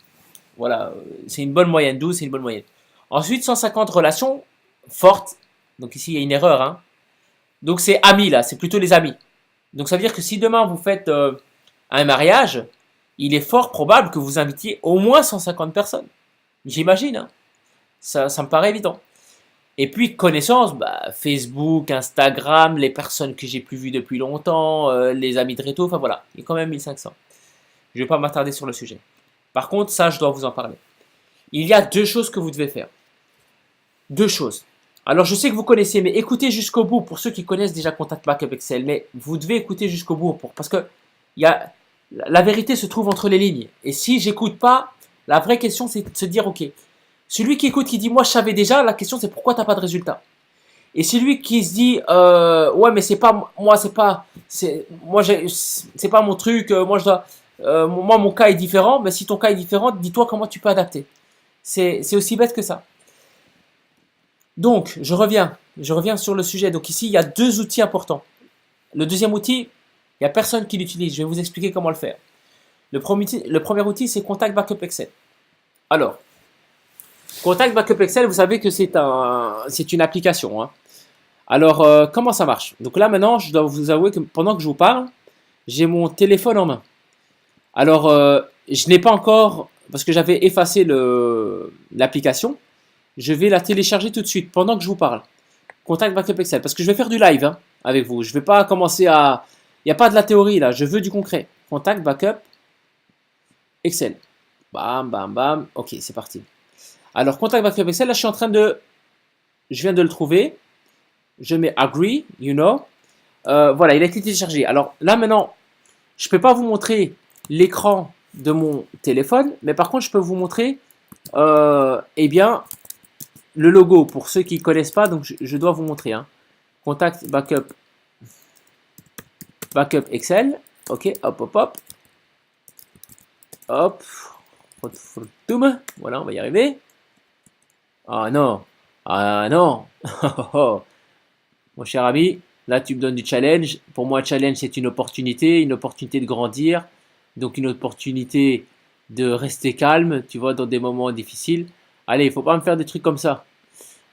Speaker 1: Voilà, c'est une bonne moyenne. 12, c'est une bonne moyenne. Ensuite, 150 relations fortes. Donc ici, il y a une erreur. Hein. Donc c'est amis, là, c'est plutôt les amis. Donc ça veut dire que si demain vous faites un mariage, il est fort probable que vous invitiez au moins 150 personnes. J'imagine, hein. Ça me paraît évident. Et puis connaissances, bah, Facebook, Instagram, les personnes que j'ai plus vues depuis longtemps, les amis de réto, enfin voilà, il y a quand même 1500. Je ne vais pas m'attarder sur le sujet. Par contre, ça, je dois vous en parler. Il y a 2 choses que vous devez faire. 2 choses. Alors, je sais que vous connaissez, mais écoutez jusqu'au bout pour ceux qui connaissent déjà Contact Backup Excel. Mais vous devez écouter jusqu'au bout parce que la vérité se trouve entre les lignes. Et si j'écoute pas, la vraie question c'est de se dire ok. Celui qui écoute, qui dit moi je savais déjà, la question c'est pourquoi t'as pas de résultat. Et celui qui se dit ouais mais c'est pas moi c'est pas mon truc, moi je dois moi mon cas est différent. Mais si ton cas est différent, dis-toi comment tu peux adapter. C'est aussi bête que ça. Donc, je reviens sur le sujet. Donc ici, il y a 2 outils importants. Le deuxième outil, il n'y a personne qui l'utilise. Je vais vous expliquer comment le faire. Le premier outil, c'est Contact Backup Excel. Alors, Contact Backup Excel, vous savez que c'est une application. Hein. Alors, comment ça marche? Donc là, maintenant, je dois vous avouer que pendant que je vous parle, j'ai mon téléphone en main. Alors, je n'ai pas encore, parce que j'avais effacé l'application, je vais la télécharger tout de suite pendant que je vous parle. Contact Backup Excel. Parce que je vais faire du live hein, avec vous. Je ne vais pas commencer à... Il n'y a pas de la théorie là. Je veux du concret. Contact Backup Excel. Bam, bam, bam. Ok, c'est parti. Alors, Contact Backup Excel, là, je suis en train de... Je viens de le trouver. Je mets Agree, you know. Voilà, il a été téléchargé. Alors, là, maintenant, je ne peux pas vous montrer l'écran de mon téléphone. Mais par contre, je peux vous montrer... eh bien... Le logo, pour ceux qui ne connaissent pas, donc je dois vous montrer. Hein. Contact Backup Excel. Ok, hop, hop, hop. Hop. Voilà, on va y arriver. Ah non. Ah non. Mon cher ami, là tu me donnes du challenge. Pour moi, challenge, c'est une opportunité de grandir. Donc une opportunité de rester calme, tu vois, dans des moments difficiles. Allez, il ne faut pas me faire des trucs comme ça.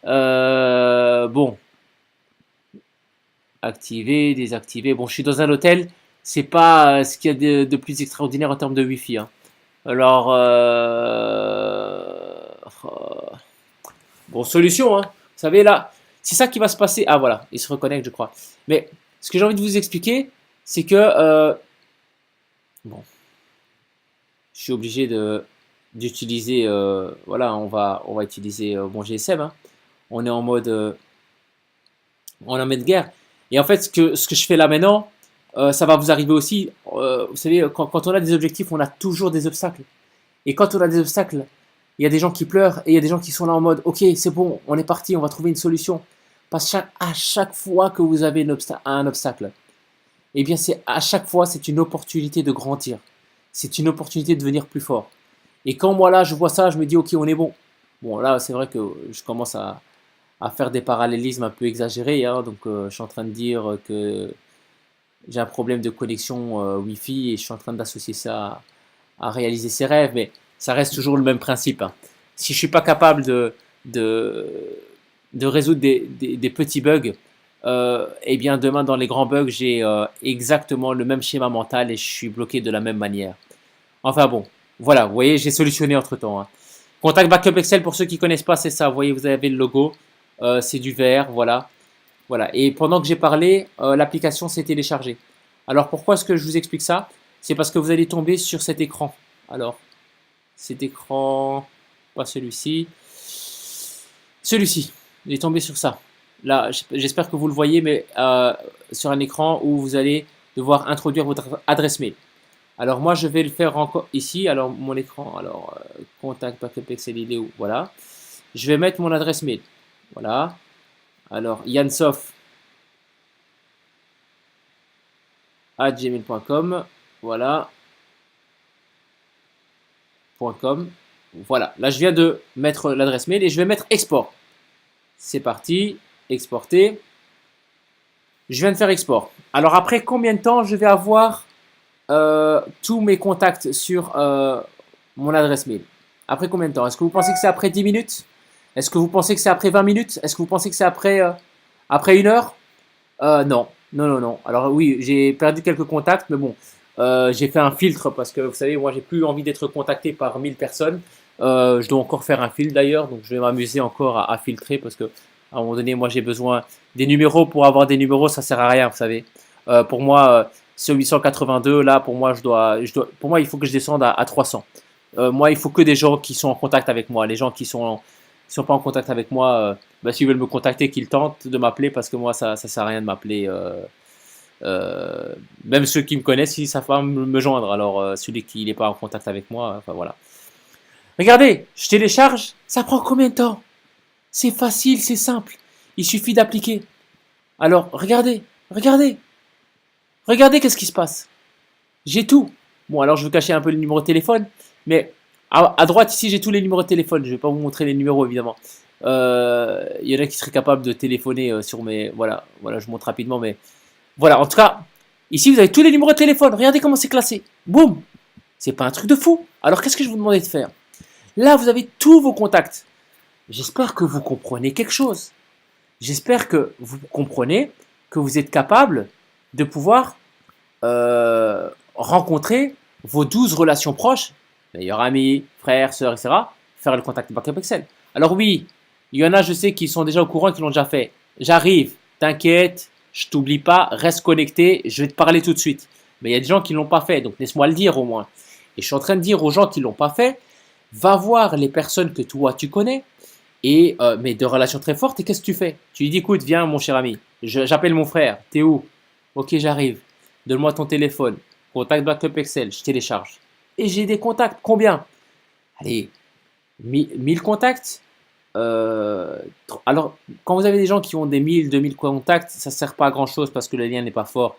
Speaker 1: Bon. Activer, désactiver. Bon, je suis dans un hôtel. C'est pas ce qu'il y a de plus extraordinaire en termes de Wi-Fi. Hein. Alors, bon, solution. Hein. Vous savez, là, c'est ça qui va se passer. Ah, voilà, il se reconnecte, je crois. Mais ce que j'ai envie de vous expliquer, c'est que, bon, je suis obligé d'utiliser, voilà, on va utiliser mon GSM. Hein. On est en mode guerre. Et en fait, ce que je fais là maintenant, ça va vous arriver aussi. Vous savez, quand on a des objectifs, on a toujours des obstacles. Et quand on a des obstacles, il y a des gens qui pleurent et il y a des gens qui sont là en mode ok, c'est bon, on est parti, on va trouver une solution. Parce qu'à chaque fois que vous avez un obstacle, eh bien, à chaque fois, c'est une opportunité de grandir. C'est une opportunité de devenir plus fort. Et quand moi là, je vois ça, je me dis ok, on est bon. Bon, là, c'est vrai que je commence à faire des parallélismes un peu exagérés. Hein, donc, je suis en train de dire que j'ai un problème de connexion Wi-Fi et je suis en train d'associer ça à réaliser ses rêves. Mais ça reste toujours le même principe. Hein. Si je ne suis pas capable de résoudre des petits bugs, eh bien demain dans les grands bugs, j'ai exactement le même schéma mental et je suis bloqué de la même manière. Enfin bon, voilà, vous voyez, j'ai solutionné entre-temps. Hein. Contact Backup Excel, pour ceux qui ne connaissent pas, c'est ça. Vous voyez, vous avez le logo. C'est du vert, voilà. Voilà. Et pendant que j'ai parlé, l'application s'est téléchargée. Alors pourquoi est-ce que je vous explique ça? C'est parce que vous allez tomber sur cet écran. Alors, cet écran, pas celui-ci. Celui-ci, il est tombé sur ça. Là, j'espère que vous le voyez, mais sur un écran où vous allez devoir introduire votre adresse mail. Alors moi, je vais le faire encore ici. Alors mon écran, alors contact backup Excel, il est où? Voilà. Je vais mettre mon adresse mail. Voilà. Alors yansof@gmail.com. Voilà. .com. Voilà. Là, je viens de mettre l'adresse mail et je vais mettre export. C'est parti. Exporter. Je viens de faire export. Alors après combien de temps je vais avoir tous mes contacts sur mon adresse mail? Après combien de temps? Est-ce que vous pensez que c'est après 10 minutes? Est-ce que vous pensez que c'est après 20 minutes? Est-ce que vous pensez que c'est après 1 heure? Non, non, non, non. Alors oui, j'ai perdu quelques contacts, mais bon, j'ai fait un filtre parce que vous savez, moi j'ai plus envie d'être contacté par 1000 personnes. Je dois encore faire un filtre d'ailleurs, donc je vais m'amuser encore à filtrer parce que à un moment donné, moi j'ai besoin des numéros. Pour avoir des numéros, ça sert à rien, vous savez. Pour moi, ce 882 là, pour moi, pour moi, il faut que je descende à 300. Moi, il faut que des gens qui sont en contact avec moi. Les gens qui sont pas en contact avec moi, bah, s'ils veulent me contacter, qu'ils tentent de m'appeler parce que moi, ça sert à rien de m'appeler. Même ceux qui me connaissent, ils savent pas me joindre. Alors, celui qui n'est pas en contact avec moi, enfin voilà. Regardez, je télécharge, ça prend combien de temps? C'est facile, c'est simple. Il suffit d'appliquer. Alors, regardez, regardez, regardez qu'est-ce qui se passe. J'ai tout. Bon, alors je vais cacher un peu le numéro de téléphone, mais à droite ici, j'ai tous les numéros de téléphone. Je ne vais pas vous montrer les numéros, évidemment. Il y en a qui seraient capables de téléphoner sur mes... Voilà, voilà, je montre rapidement, mais... Voilà, en tout cas, ici, vous avez tous les numéros de téléphone. Regardez comment c'est classé. Boum. C'est pas un truc de fou. Alors, qu'est-ce que je vous demandais de faire? Là, vous avez tous vos contacts. J'espère que vous comprenez quelque chose. J'espère que vous comprenez que vous êtes capable de pouvoir rencontrer vos 12 relations proches, meilleurs amis, frères, sœurs, etc., faire le contact backup Excel. Alors oui, il y en a, je sais, qui sont déjà au courant, qui l'ont déjà fait. J'arrive, t'inquiète, je t'oublie pas, reste connecté, je vais te parler tout de suite. Mais il y a des gens qui ne l'ont pas fait, donc laisse-moi le dire au moins. Et je suis en train de dire aux gens qui ne l'ont pas fait, va voir les personnes que toi tu connais, et mais de relations très fortes, et qu'est-ce que tu fais? Tu lui dis, écoute, viens mon cher ami, j'appelle mon frère, t'es où? Ok, j'arrive, donne-moi ton téléphone, contact backup Excel, je télécharge. Et j'ai des contacts, combien? Allez, 1000 contacts. Alors, quand vous avez des gens qui ont des 1000, 2000 contacts, ça ne sert pas à grand chose parce que le lien n'est pas fort.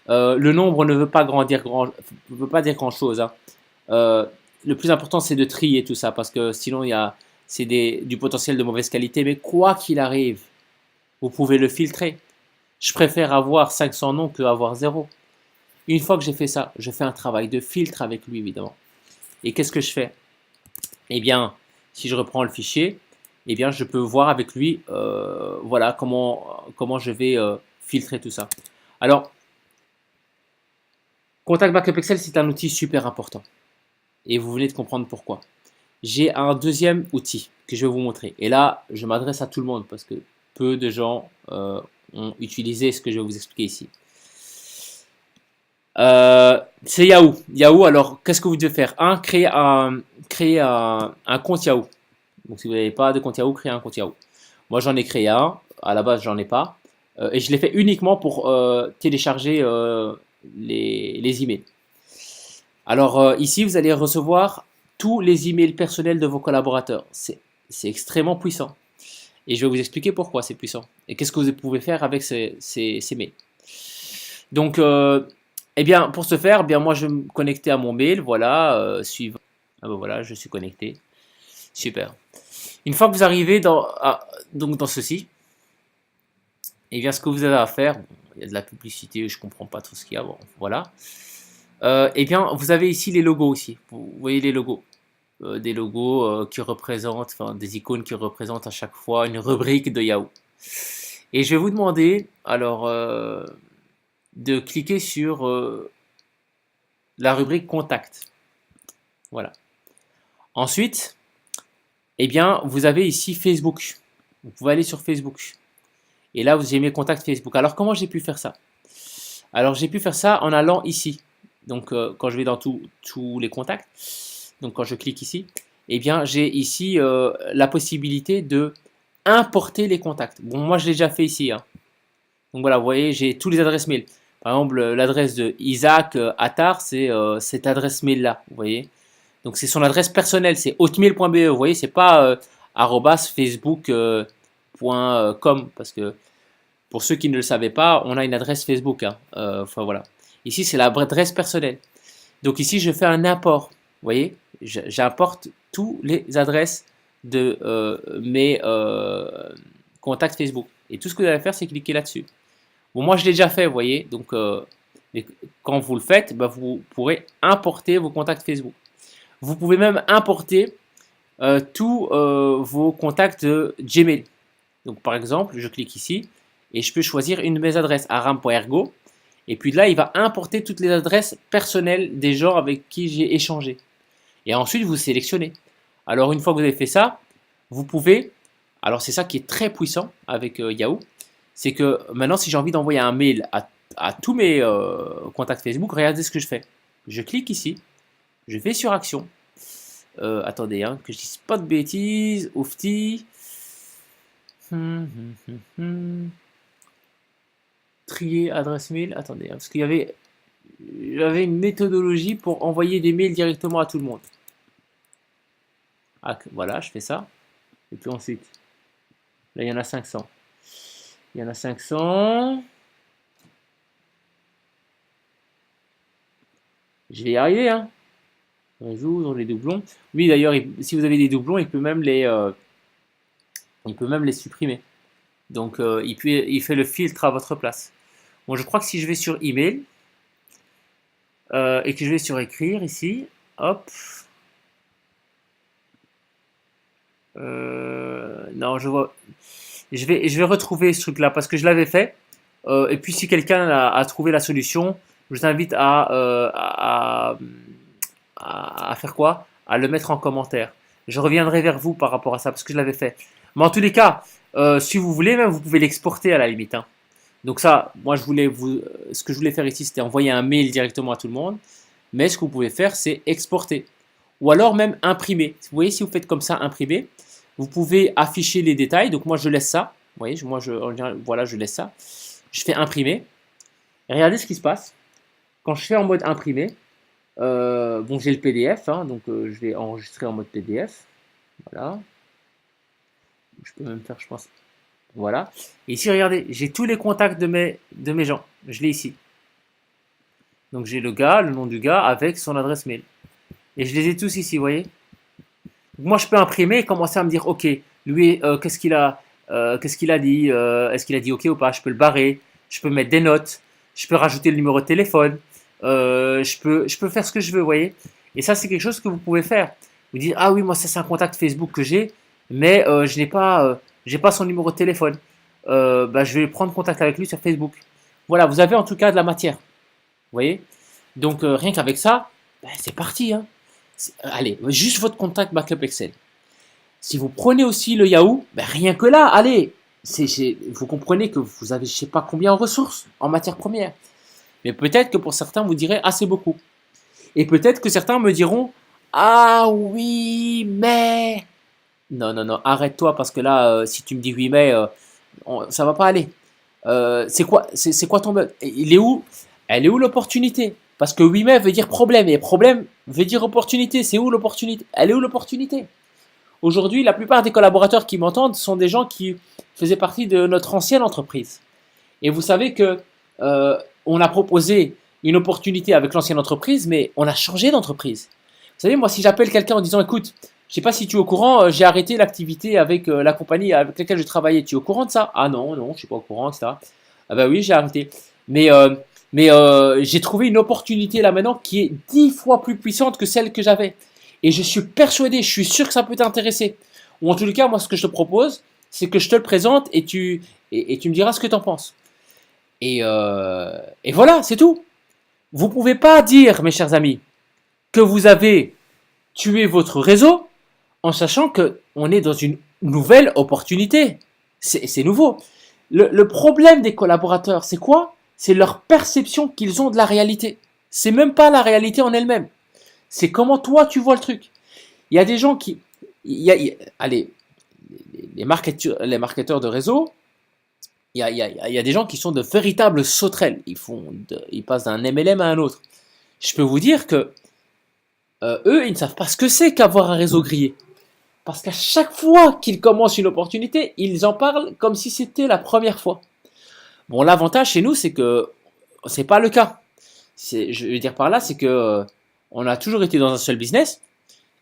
Speaker 1: Le nombre ne veut pas veut pas dire grand chose, hein. Le plus important, c'est de trier tout ça parce que sinon, c'est du potentiel de mauvaise qualité. Mais quoi qu'il arrive, vous pouvez le filtrer. Je préfère avoir 500 noms que avoir zéro. Une fois que j'ai fait ça, je fais un travail de filtre avec lui, évidemment. Et qu'est-ce que je fais? Eh bien, si je reprends le fichier, eh bien, je peux voir avec lui, voilà, comment je vais filtrer tout ça. Alors, Contact Backup Excel, c'est un outil super important. Et vous venez de comprendre pourquoi. J'ai un deuxième outil que je vais vous montrer. Et là, je m'adresse à tout le monde parce que peu de gens ont utilisé ce que je vais vous expliquer ici. C'est Yahoo. Yahoo, alors qu'est-ce que vous devez faire? Créer un compte Yahoo. Donc si vous n'avez pas de compte Yahoo, créez un compte Yahoo. Moi j'en ai créé un, à la base j'en ai pas. Et je l'ai fait uniquement pour télécharger les emails. Alors ici vous allez recevoir tous les emails personnels de vos collaborateurs. C'est extrêmement puissant. Et je vais vous expliquer pourquoi c'est puissant. Et qu'est-ce que vous pouvez faire avec ces mails. Donc eh bien, pour ce faire, eh bien, moi, je vais me connecter à mon mail. Voilà, suivant. Ah ben voilà, je suis connecté. Super. Une fois que vous arrivez donc dans ceci, eh bien, ce que vous avez à faire, bon, il y a de la publicité, je comprends pas trop ce qu'il y a. Bon, voilà. Eh bien, vous avez ici les logos aussi. Vous voyez les logos. Des logos qui représentent, enfin, des icônes qui représentent à chaque fois une rubrique de Yahoo. Et je vais vous demander, alors, de cliquer sur la rubrique contact. Voilà. Ensuite, eh bien, vous avez ici Facebook. Vous pouvez aller sur Facebook. Et là, vous avez mes contacts Facebook. Alors, comment j'ai pu faire ça? Alors, j'ai pu faire ça en allant ici. Donc, quand je vais dans tous les contacts, donc quand je clique ici, eh bien, j'ai ici la possibilité de importer les contacts. Bon, moi, je l'ai déjà fait ici, hein. Donc voilà, vous voyez, j'ai tous les adresses mail. Par exemple, l'adresse de Isaac Attar, c'est cette adresse mail-là, vous voyez. Donc c'est son adresse personnelle, c'est hotmail.be, vous voyez, c'est pas @facebook.com, parce que pour ceux qui ne le savaient pas, on a une adresse Facebook, hein. Enfin voilà. Ici, c'est l'adresse personnelle. Donc ici, je fais un import, vous voyez, j'importe tous les adresses de mes contacts Facebook. Et tout ce que vous allez faire, c'est cliquer là-dessus. Bon, moi, je l'ai déjà fait, vous voyez. Donc, quand vous le faites, bah, vous pourrez importer vos contacts Facebook. Vous pouvez même importer tous vos contacts de Gmail. Donc, par exemple, je clique ici et je peux choisir une de mes adresses, aram.ergo. Et puis là, il va importer toutes les adresses personnelles des gens avec qui j'ai échangé. Et ensuite, vous sélectionnez. Alors, une fois que vous avez fait ça, vous pouvez... Alors, c'est ça qui est très puissant avec Yahoo. C'est que maintenant, si j'ai envie d'envoyer un mail à tous mes contacts Facebook, regardez ce que je fais. Je clique ici, je vais sur Action. Attendez, hein, que je dise pas de bêtises. Oufti. Trier adresse mail. Attendez, hein, parce qu'il y avait, j'avais une méthodologie pour envoyer des mails directement à tout le monde. Ah, voilà, je fais ça. Et puis ensuite, là, il y en a 500. Il y en a 500. Je vais y arriver, hein. Résoudre les doublons. Oui, d'ailleurs, si vous avez des doublons, il peut même les supprimer. Donc, il fait le filtre à votre place. Bon, je crois que si je vais sur email et que je vais sur écrire ici, hop. Non, je vois. Je vais retrouver ce truc-là parce que je l'avais fait. Et puis, si quelqu'un a trouvé la solution, je vous invite à faire quoi? À le mettre en commentaire. Je reviendrai vers vous par rapport à ça parce que je l'avais fait. Mais en tous les cas, si vous voulez, même vous pouvez l'exporter à la limite, hein. Donc ça, moi ce que je voulais faire ici, c'était envoyer un mail directement à tout le monde. Mais ce que vous pouvez faire, c'est exporter. Ou alors même imprimer. Vous voyez, si vous faites comme ça, imprimer, vous pouvez afficher les détails. Donc moi, je laisse ça. Vous voyez, voilà, je laisse ça. Je fais imprimer. Et regardez ce qui se passe. Quand je fais en mode imprimer, bon, j'ai le PDF, hein, donc je vais enregistrer en mode PDF. Voilà. Je peux même faire, je pense. Voilà. Et ici, regardez, j'ai tous les contacts de mes gens. Je l'ai ici. Donc j'ai le gars, le nom du gars avec son adresse mail. Et je les ai tous ici, vous voyez. Donc, moi, je peux imprimer et commencer à me dire, ok, lui, qu'est-ce qu'il a dit, est-ce qu'il a dit ok ou pas. Je peux le barrer. Je peux mettre des notes. Je peux rajouter le numéro de téléphone. Je peux faire ce que je veux, vous voyez. Et ça, c'est quelque chose que vous pouvez faire. Vous dites, ah oui, moi, ça, c'est un contact Facebook que j'ai, mais je n'ai pas, j'ai pas son numéro de téléphone. Bah, je vais prendre contact avec lui sur Facebook. Voilà, vous avez en tout cas de la matière. Vous voyez. Donc, rien qu'avec ça, bah, c'est parti, hein. Allez, juste votre contact backup Excel. Si vous prenez aussi le Yahoo, bah, rien que là, allez, vous comprenez que vous avez je ne sais pas combien en ressources, en matière première. Mais peut-être que pour certains, vous direz, ah, c'est beaucoup. Et peut-être que certains me diront, ah oui, mais... Non, non, non, arrête-toi parce que là, si tu me dis oui, mais ça va pas aller. C'est quoi ton bug? Elle est où l'opportunité? Parce que oui, mais veut dire problème et problème veut dire opportunité. C'est où l'opportunité? Elle est où l'opportunité? Aujourd'hui, la plupart des collaborateurs qui m'entendent sont des gens qui faisaient partie de notre ancienne entreprise. Et vous savez que on a proposé une opportunité avec l'ancienne entreprise, mais on a changé d'entreprise. Vous savez, moi, si j'appelle quelqu'un en disant, écoute, je sais pas si tu es au courant, j'ai arrêté l'activité avec la compagnie avec laquelle je travaillais. Tu es au courant de ça? Ah non, non, je suis pas au courant, etc. Ah bah oui, j'ai arrêté. Mais j'ai trouvé une opportunité là maintenant qui est 10 fois plus puissante que celle que j'avais. Et je suis persuadé, je suis sûr que ça peut t'intéresser. Ou en tout cas, moi, ce que je te propose, c'est que je te le présente et tu me diras ce que tu en penses. Et voilà, c'est tout. Vous ne pouvez pas dire, mes chers amis, que vous avez tué votre réseau en sachant qu'on est dans une nouvelle opportunité. C'est nouveau. Le problème des collaborateurs, c'est quoi? C'est leur perception qu'ils ont de la réalité. C'est même pas la réalité en elle-même. C'est comment toi tu vois le truc. Il y a des gens qui... allez, les marketeurs de réseau, il y a des gens qui sont de véritables sauterelles. Ils passent d'un MLM à un autre. Je peux vous dire que eux, ils ne savent pas ce que c'est qu'avoir un réseau grillé. Parce qu'à chaque fois qu'ils commencent une opportunité, ils en parlent comme si c'était la première fois. Bon, l'avantage chez nous, c'est que c'est pas le cas. Je veux dire par là, c'est que on a toujours été dans un seul business,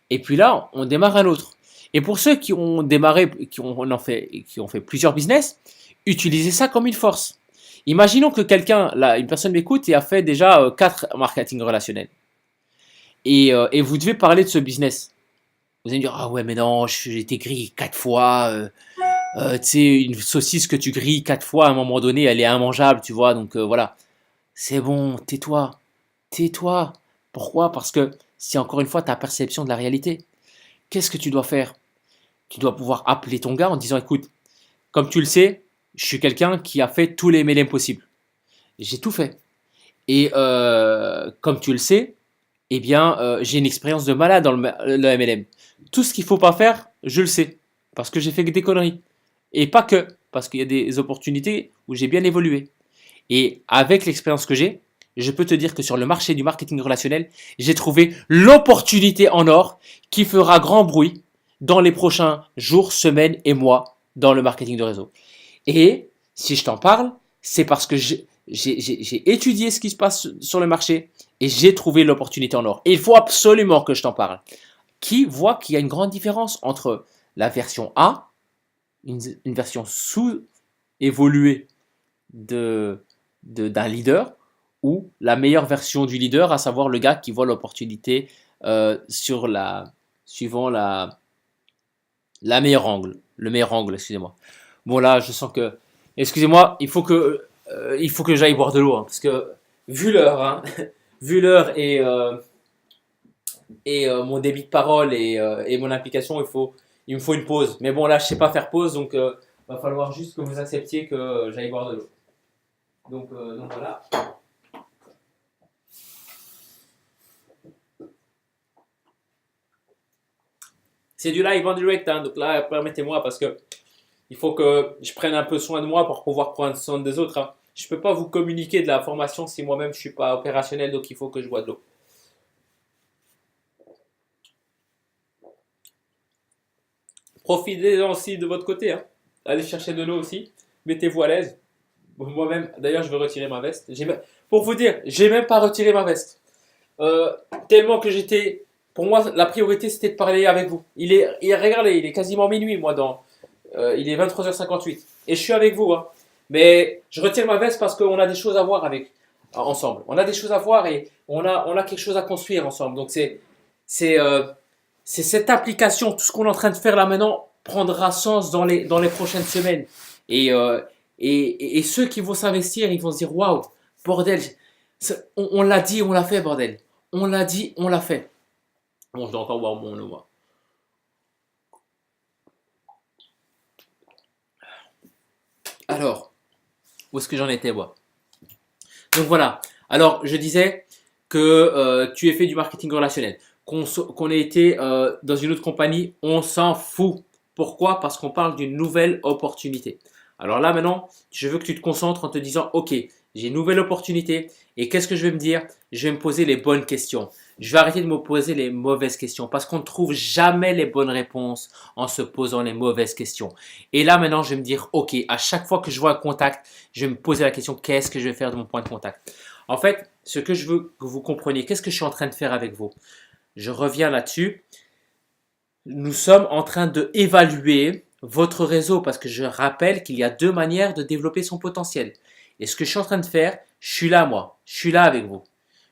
Speaker 1: et puis là, on démarre un autre. Et pour ceux qui ont démarré, qui ont fait plusieurs business, utilisez ça comme une force. Imaginons que quelqu'un, là, une personne m'écoute et a fait déjà 4 marketing relationnels. Et vous devez parler de ce business. Vous allez me dire, ah ouais, mais non, j'ai été grillé 4 fois. Tu sais, une saucisse que tu grilles 4 fois, à un moment donné, elle est immangeable, tu vois. Donc voilà. C'est bon, tais-toi. Tais-toi. Pourquoi? Parce que c'est encore une fois ta perception de la réalité. Qu'est-ce que tu dois faire? Tu dois pouvoir appeler ton gars en disant, écoute, comme tu le sais, je suis quelqu'un qui a fait tous les MLM possibles. J'ai tout fait. Et comme tu le sais, eh bien, j'ai une expérience de malade dans le MLM. Tout ce qu'il ne faut pas faire, je le sais. Parce que j'ai fait des conneries. Et pas que. Parce qu'il y a des opportunités où j'ai bien évolué. Et avec l'expérience que j'ai, je peux te dire que sur le marché du marketing relationnel, j'ai trouvé l'opportunité en or qui fera grand bruit dans les prochains jours, semaines et mois dans le marketing de réseau. Et si je t'en parle, c'est parce que j'ai étudié ce qui se passe sur le marché et j'ai trouvé l'opportunité en or. Et il faut absolument que je t'en parle. Qui voit qu'il y a une grande différence entre la version A, une version sous-évoluée d'un leader, ou la meilleure version du leader, à savoir le gars qui voit l'opportunité suivant la meilleure angle, le meilleur angle, excusez-moi. Bon là, je sens que, excusez-moi, il faut que j'aille boire de l'eau, hein, parce que vu l'heure, hein, vu l'heure et mon débit de parole et mon implication, il me faut une pause. Mais bon là, je sais pas faire pause, donc va falloir juste que vous acceptiez que j'aille boire de l'eau. Donc voilà. C'est du live en direct, hein, donc là, permettez-moi parce que il faut que je prenne un peu soin de moi pour pouvoir prendre soin des autres. Hein. Je ne peux pas vous communiquer de la formation si moi-même je ne suis pas opérationnel, donc il faut que je bois de l'eau. Profitez-en aussi de votre côté. Hein. Allez chercher de l'eau aussi. Mettez-vous à l'aise. Moi-même, d'ailleurs, je vais retirer ma veste. Pour vous dire, j'ai même pas retiré ma veste. Tellement que j'étais. Pour moi, la priorité c'était de parler avec vous. Regardez, il est quasiment minuit, moi, il est 23h58. Et je suis avec vous. Hein. Mais je retire ma veste parce qu'on a des choses à voir ensemble. On a des choses à voir et on a quelque chose à construire ensemble. Donc c'est cette application, tout ce qu'on est en train de faire là maintenant, prendra sens dans les prochaines semaines. Et ceux qui vont s'investir, ils vont se dire waouh, bordel, on l'a dit, on l'a fait, bordel. On l'a dit, on l'a fait. Bon, je dois encore boire mon eau. Alors, où est-ce que j'en étais, moi? Donc voilà. Alors, je disais que tu aies fait du marketing relationnel, qu'on ait été dans une autre compagnie, on s'en fout. Pourquoi? Parce qu'on parle d'une nouvelle opportunité. Alors là, maintenant, je veux que tu te concentres en te disant, ok, j'ai une nouvelle opportunité et qu'est-ce que je vais me dire? Je vais me poser les bonnes questions. Je vais arrêter de me poser les mauvaises questions parce qu'on ne trouve jamais les bonnes réponses en se posant les mauvaises questions. Et là, maintenant, je vais me dire, ok, à chaque fois que je vois un contact, je vais me poser la question, qu'est-ce que je vais faire de mon point de contact? En fait, ce que je veux que vous compreniez, qu'est-ce que je suis en train de faire avec vous? Je reviens là-dessus. Nous sommes en train d'évaluer votre réseau parce que je rappelle qu'il y a deux manières de développer son potentiel. Et ce que je suis en train de faire, je suis là moi, je suis là avec vous.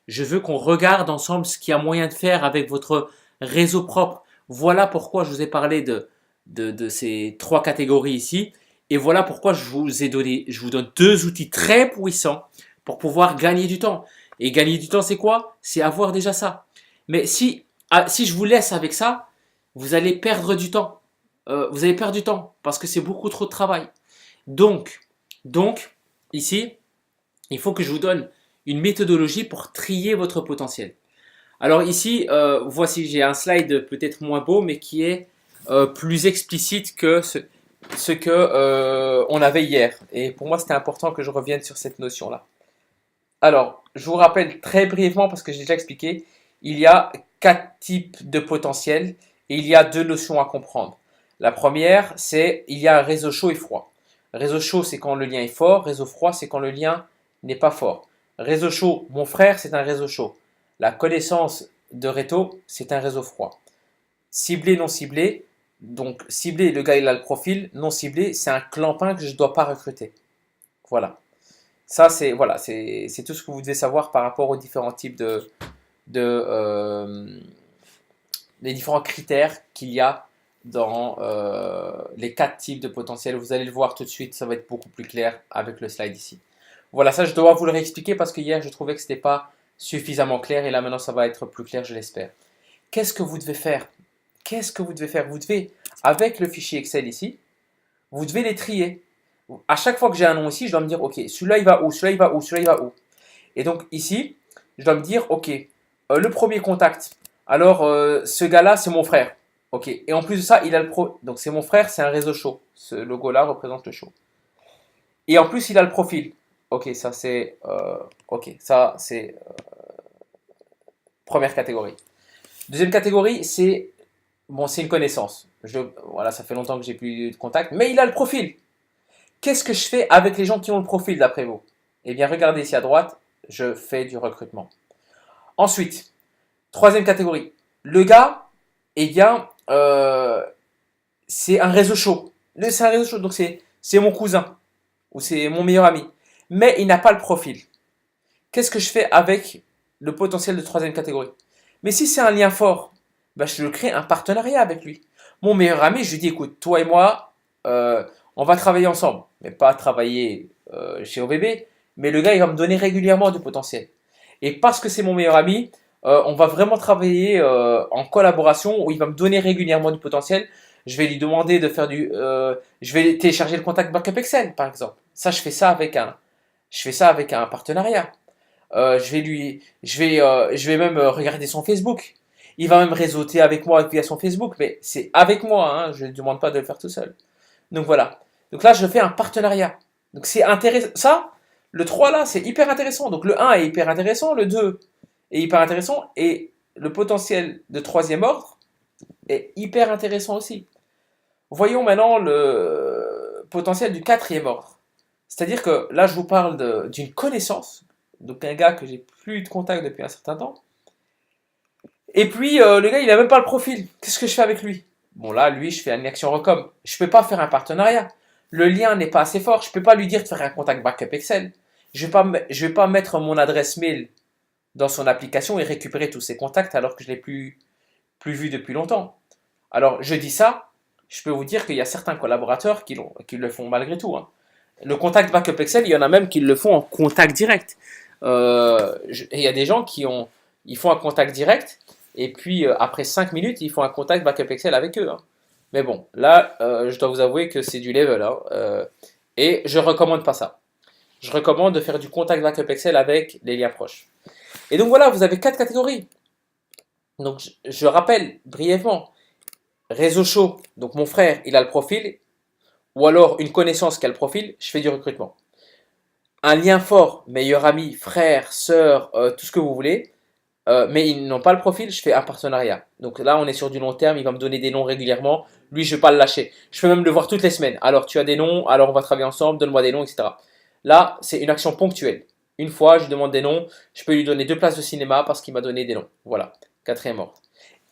Speaker 1: Je veux qu'on regarde ensemble ce qu'il y a moyen de faire avec votre réseau propre. Voilà pourquoi je vous ai parlé de ces trois catégories ici. Et voilà pourquoi je vous donne deux outils très puissants pour pouvoir gagner du temps. Et gagner du temps, c'est quoi? C'est avoir déjà ça. Mais si je vous laisse avec ça, vous allez perdre du temps. Vous allez perdre du temps parce que c'est beaucoup trop de travail. Donc, ici, il faut que je vous donne une méthodologie pour trier votre potentiel. Alors ici, voici, j'ai un slide peut-être moins beau, mais qui est plus explicite que ce que on avait hier. Et pour moi, c'était important que je revienne sur cette notion-là. Alors, je vous rappelle très brièvement, parce que j'ai déjà expliqué, il y a quatre types de potentiel et il y a deux notions à comprendre. La première, c'est il y a un réseau chaud et froid. Réseau chaud, c'est quand le lien est fort. Réseau froid, c'est quand le lien n'est pas fort. Réseau chaud, mon frère, c'est un réseau chaud. La connaissance de Reto, c'est un réseau froid. Ciblé, non ciblé. Donc, ciblé, le gars, il a le profil. Non ciblé, c'est un clampin que je ne dois pas recruter. Voilà. Ça, c'est voilà, c'est tout ce que vous devez savoir par rapport aux différents types de les différents critères qu'il y a dans les quatre types de potentiel. Vous allez le voir tout de suite, ça va être beaucoup plus clair avec le slide ici. Voilà, ça je dois vous le réexpliquer parce que hier je trouvais que ce n'était pas suffisamment clair et là maintenant ça va être plus clair, je l'espère. Qu'est-ce que vous devez faire? Qu'est-ce que vous devez faire? Vous devez, avec le fichier Excel ici, vous devez les trier. À chaque fois que j'ai un nom ici, je dois me dire, ok, celui-là il va où, celui-là il va où, celui-là il va où. Et donc ici, je dois me dire, ok, le premier contact, alors ce gars-là c'est mon frère. Ok, et en plus de ça, il a le pro. Donc c'est mon frère, c'est un réseau chaud. Ce logo-là représente le show. Et en plus, il a le profil. Ok, ça c'est. Ok, ça c'est première catégorie. Deuxième catégorie, c'est. Bon, c'est une connaissance. Voilà, ça fait longtemps que j'ai plus de contact, mais il a le profil. Qu'est-ce que je fais avec les gens qui ont le profil d'après vous? Eh bien, regardez ici à droite, je fais du recrutement. Ensuite, troisième catégorie. Le gars, eh bien, c'est un réseau chaud. C'est un réseau chaud, donc c'est mon cousin ou c'est mon meilleur ami. Mais il n'a pas le profil. Qu'est-ce que je fais avec le potentiel de troisième catégorie? Mais si c'est un lien fort, bah, je crée un partenariat avec lui. Mon meilleur ami, je lui dis, écoute, toi et moi, on va travailler ensemble. Mais pas travailler chez OBB, mais le gars, il va me donner régulièrement du potentiel. Et parce que c'est mon meilleur ami, on va vraiment travailler en collaboration où il va me donner régulièrement du potentiel. Je vais lui demander de faire je vais télécharger le contact backup Excel, par exemple. Ça, je fais ça avec un partenariat. Je vais même regarder son Facebook. Il va même réseauter avec moi via son Facebook, mais c'est avec moi, hein, je ne demande pas de le faire tout seul. Donc voilà. Donc là, je fais un partenariat. Donc c'est intéressant. Ça, le 3 là, c'est hyper intéressant. Donc le 1 est hyper intéressant, le 2 est hyper intéressant, et le potentiel de troisième ordre est hyper intéressant aussi. Voyons maintenant le potentiel du quatrième ordre. C'est-à-dire que là, je vous parle d'une connaissance, donc un gars que j'ai plus de contact depuis un certain temps. Et puis, le gars, il n'a même pas le profil. Qu'est-ce que je fais avec lui? Bon, là, lui, je fais une action recom. Je ne peux pas faire un partenariat. Le lien n'est pas assez fort. Je ne peux pas lui dire de faire un contact backup Excel. Je ne vais pas mettre mon adresse mail dans son application et récupérer tous ses contacts alors que je ne l'ai plus vu depuis longtemps. Alors, je dis ça, je peux vous dire qu'il y a certains collaborateurs qui le font malgré tout, hein. Le contact backup Excel, il y en a même qui le font en contact direct. Il y a des gens ils font un contact direct et puis après 5 minutes, ils font un contact backup Excel avec eux, hein. Mais bon, là, je dois vous avouer que c'est du level, hein, et je recommande pas ça. Je recommande de faire du contact backup Excel avec les liens proches. Et donc voilà, vous avez 4 catégories. Donc je rappelle brièvement, réseau chaud, donc mon frère, il a le profil, ou alors une connaissance qui a le profil, je fais du recrutement. Un lien fort, meilleur ami, frère, sœur, tout ce que vous voulez, mais ils n'ont pas le profil, je fais un partenariat. Donc là, on est sur du long terme, il va me donner des noms régulièrement, lui, je ne vais pas le lâcher. Je peux même le voir toutes les semaines. Alors, tu as des noms, alors on va travailler ensemble, donne-moi des noms, etc. Là, c'est une action ponctuelle. Une fois, je lui demande des noms, je peux lui donner 2 places de cinéma parce qu'il m'a donné des noms. Voilà, quatrième ordre.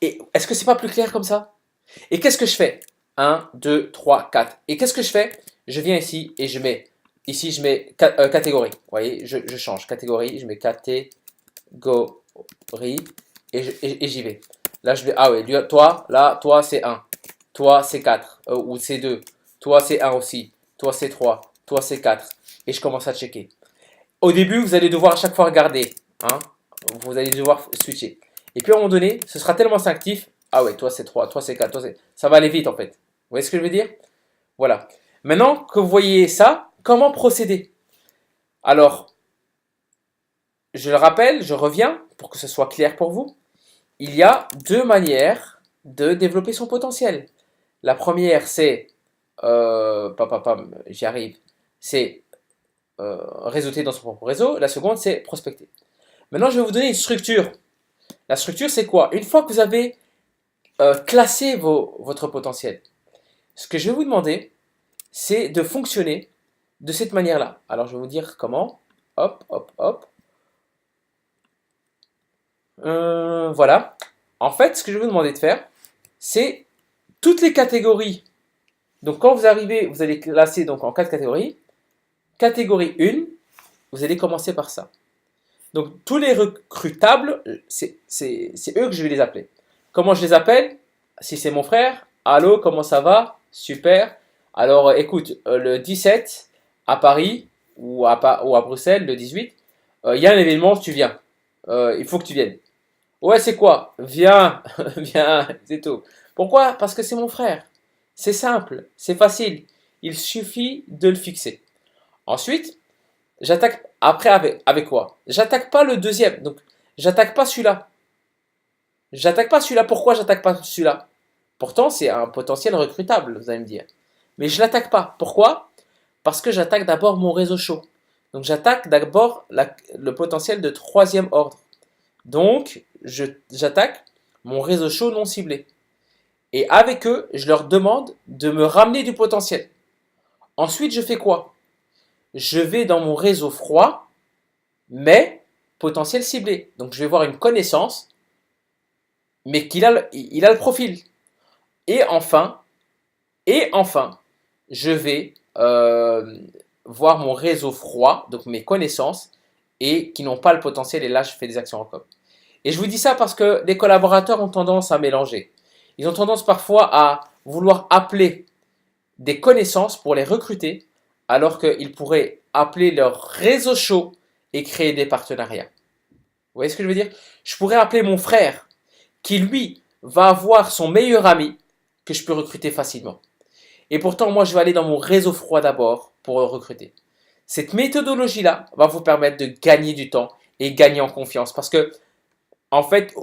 Speaker 1: Et est-ce que c'est pas plus clair comme ça? Et qu'est-ce que je fais? Un, 2, 3, 4. Et qu'est-ce que je fais? Je viens ici et je mets, ici je mets catégorie. Vous voyez, je change catégorie, je mets catégorie et j'y vais. Là, je vais, ah oui, toi, là, toi c'est 1. Toi c'est 4, ou c'est 2. Toi c'est 1 aussi. Toi c'est 3. Toi c'est 4. Et je commence à checker. Au début, vous allez devoir à chaque fois regarder, hein. Vous allez devoir switcher. Et puis à un moment donné, ce sera tellement instinctif. Ah ouais, toi c'est 3, toi c'est 4, toi c'est... Ça va aller vite en fait. Vous voyez ce que je veux dire? Voilà. Maintenant que vous voyez ça, comment procéder? Alors, je le rappelle, je reviens pour que ce soit clair pour vous. Il y a 2 manières de développer son potentiel. La première, c'est, j'y arrive, c'est réseauter dans son propre réseau. La seconde, c'est prospecter. Maintenant, je vais vous donner une structure. La structure, c'est quoi? Une fois que vous avez classé votre potentiel, ce que je vais vous demander, c'est de fonctionner de cette manière-là. Alors, je vais vous dire comment. Hop, hop, hop. Voilà. En fait, ce que je vais vous demander de faire, c'est toutes les catégories. Donc, quand vous arrivez, vous allez classer donc en 4 catégories. Catégorie 1, vous allez commencer par ça. Donc, tous les recrutables, c'est eux que je vais les appeler. Comment je les appelle? Si c'est mon frère, allô, comment ça va? Super. Alors, écoute, le 17 à Paris ou à Bruxelles, le 18, il y a un événement, tu viens. Il faut que tu viennes. Ouais, c'est quoi? Viens, viens, c'est tout. Pourquoi? Parce que c'est mon frère. C'est simple, c'est facile. Il suffit de le fixer. Ensuite, j'attaque après avec quoi? J'attaque pas le deuxième. Donc, j'attaque pas celui-là. J'attaque pas celui-là. Pourquoi j'attaque pas celui-là? Pourtant, c'est un potentiel recrutable, vous allez me dire. Mais je l'attaque pas. Pourquoi? Parce que j'attaque d'abord mon réseau chaud. Donc, j'attaque d'abord le potentiel de troisième ordre. Donc, j'attaque mon réseau chaud non ciblé. Et avec eux, je leur demande de me ramener du potentiel. Ensuite, je fais quoi? Je vais dans mon réseau froid, mais potentiel ciblé. Donc, je vais voir une connaissance, mais il a le profil. Et enfin, je vais voir mon réseau froid, donc mes connaissances, et qui n'ont pas le potentiel. Et là, je fais des actions en com. Et je vous dis ça parce que les collaborateurs ont tendance à mélanger. Ils ont tendance parfois à vouloir appeler des connaissances pour les recruter, alors qu'ils pourraient appeler leur réseau chaud et créer des partenariats. Vous voyez ce que je veux dire? Je pourrais appeler mon frère, qui lui va avoir son meilleur ami, que je peux recruter facilement. Et pourtant, moi, je vais aller dans mon réseau froid d'abord pour le recruter. Cette méthodologie-là va vous permettre de gagner du temps et gagner en confiance. Parce que, en fait,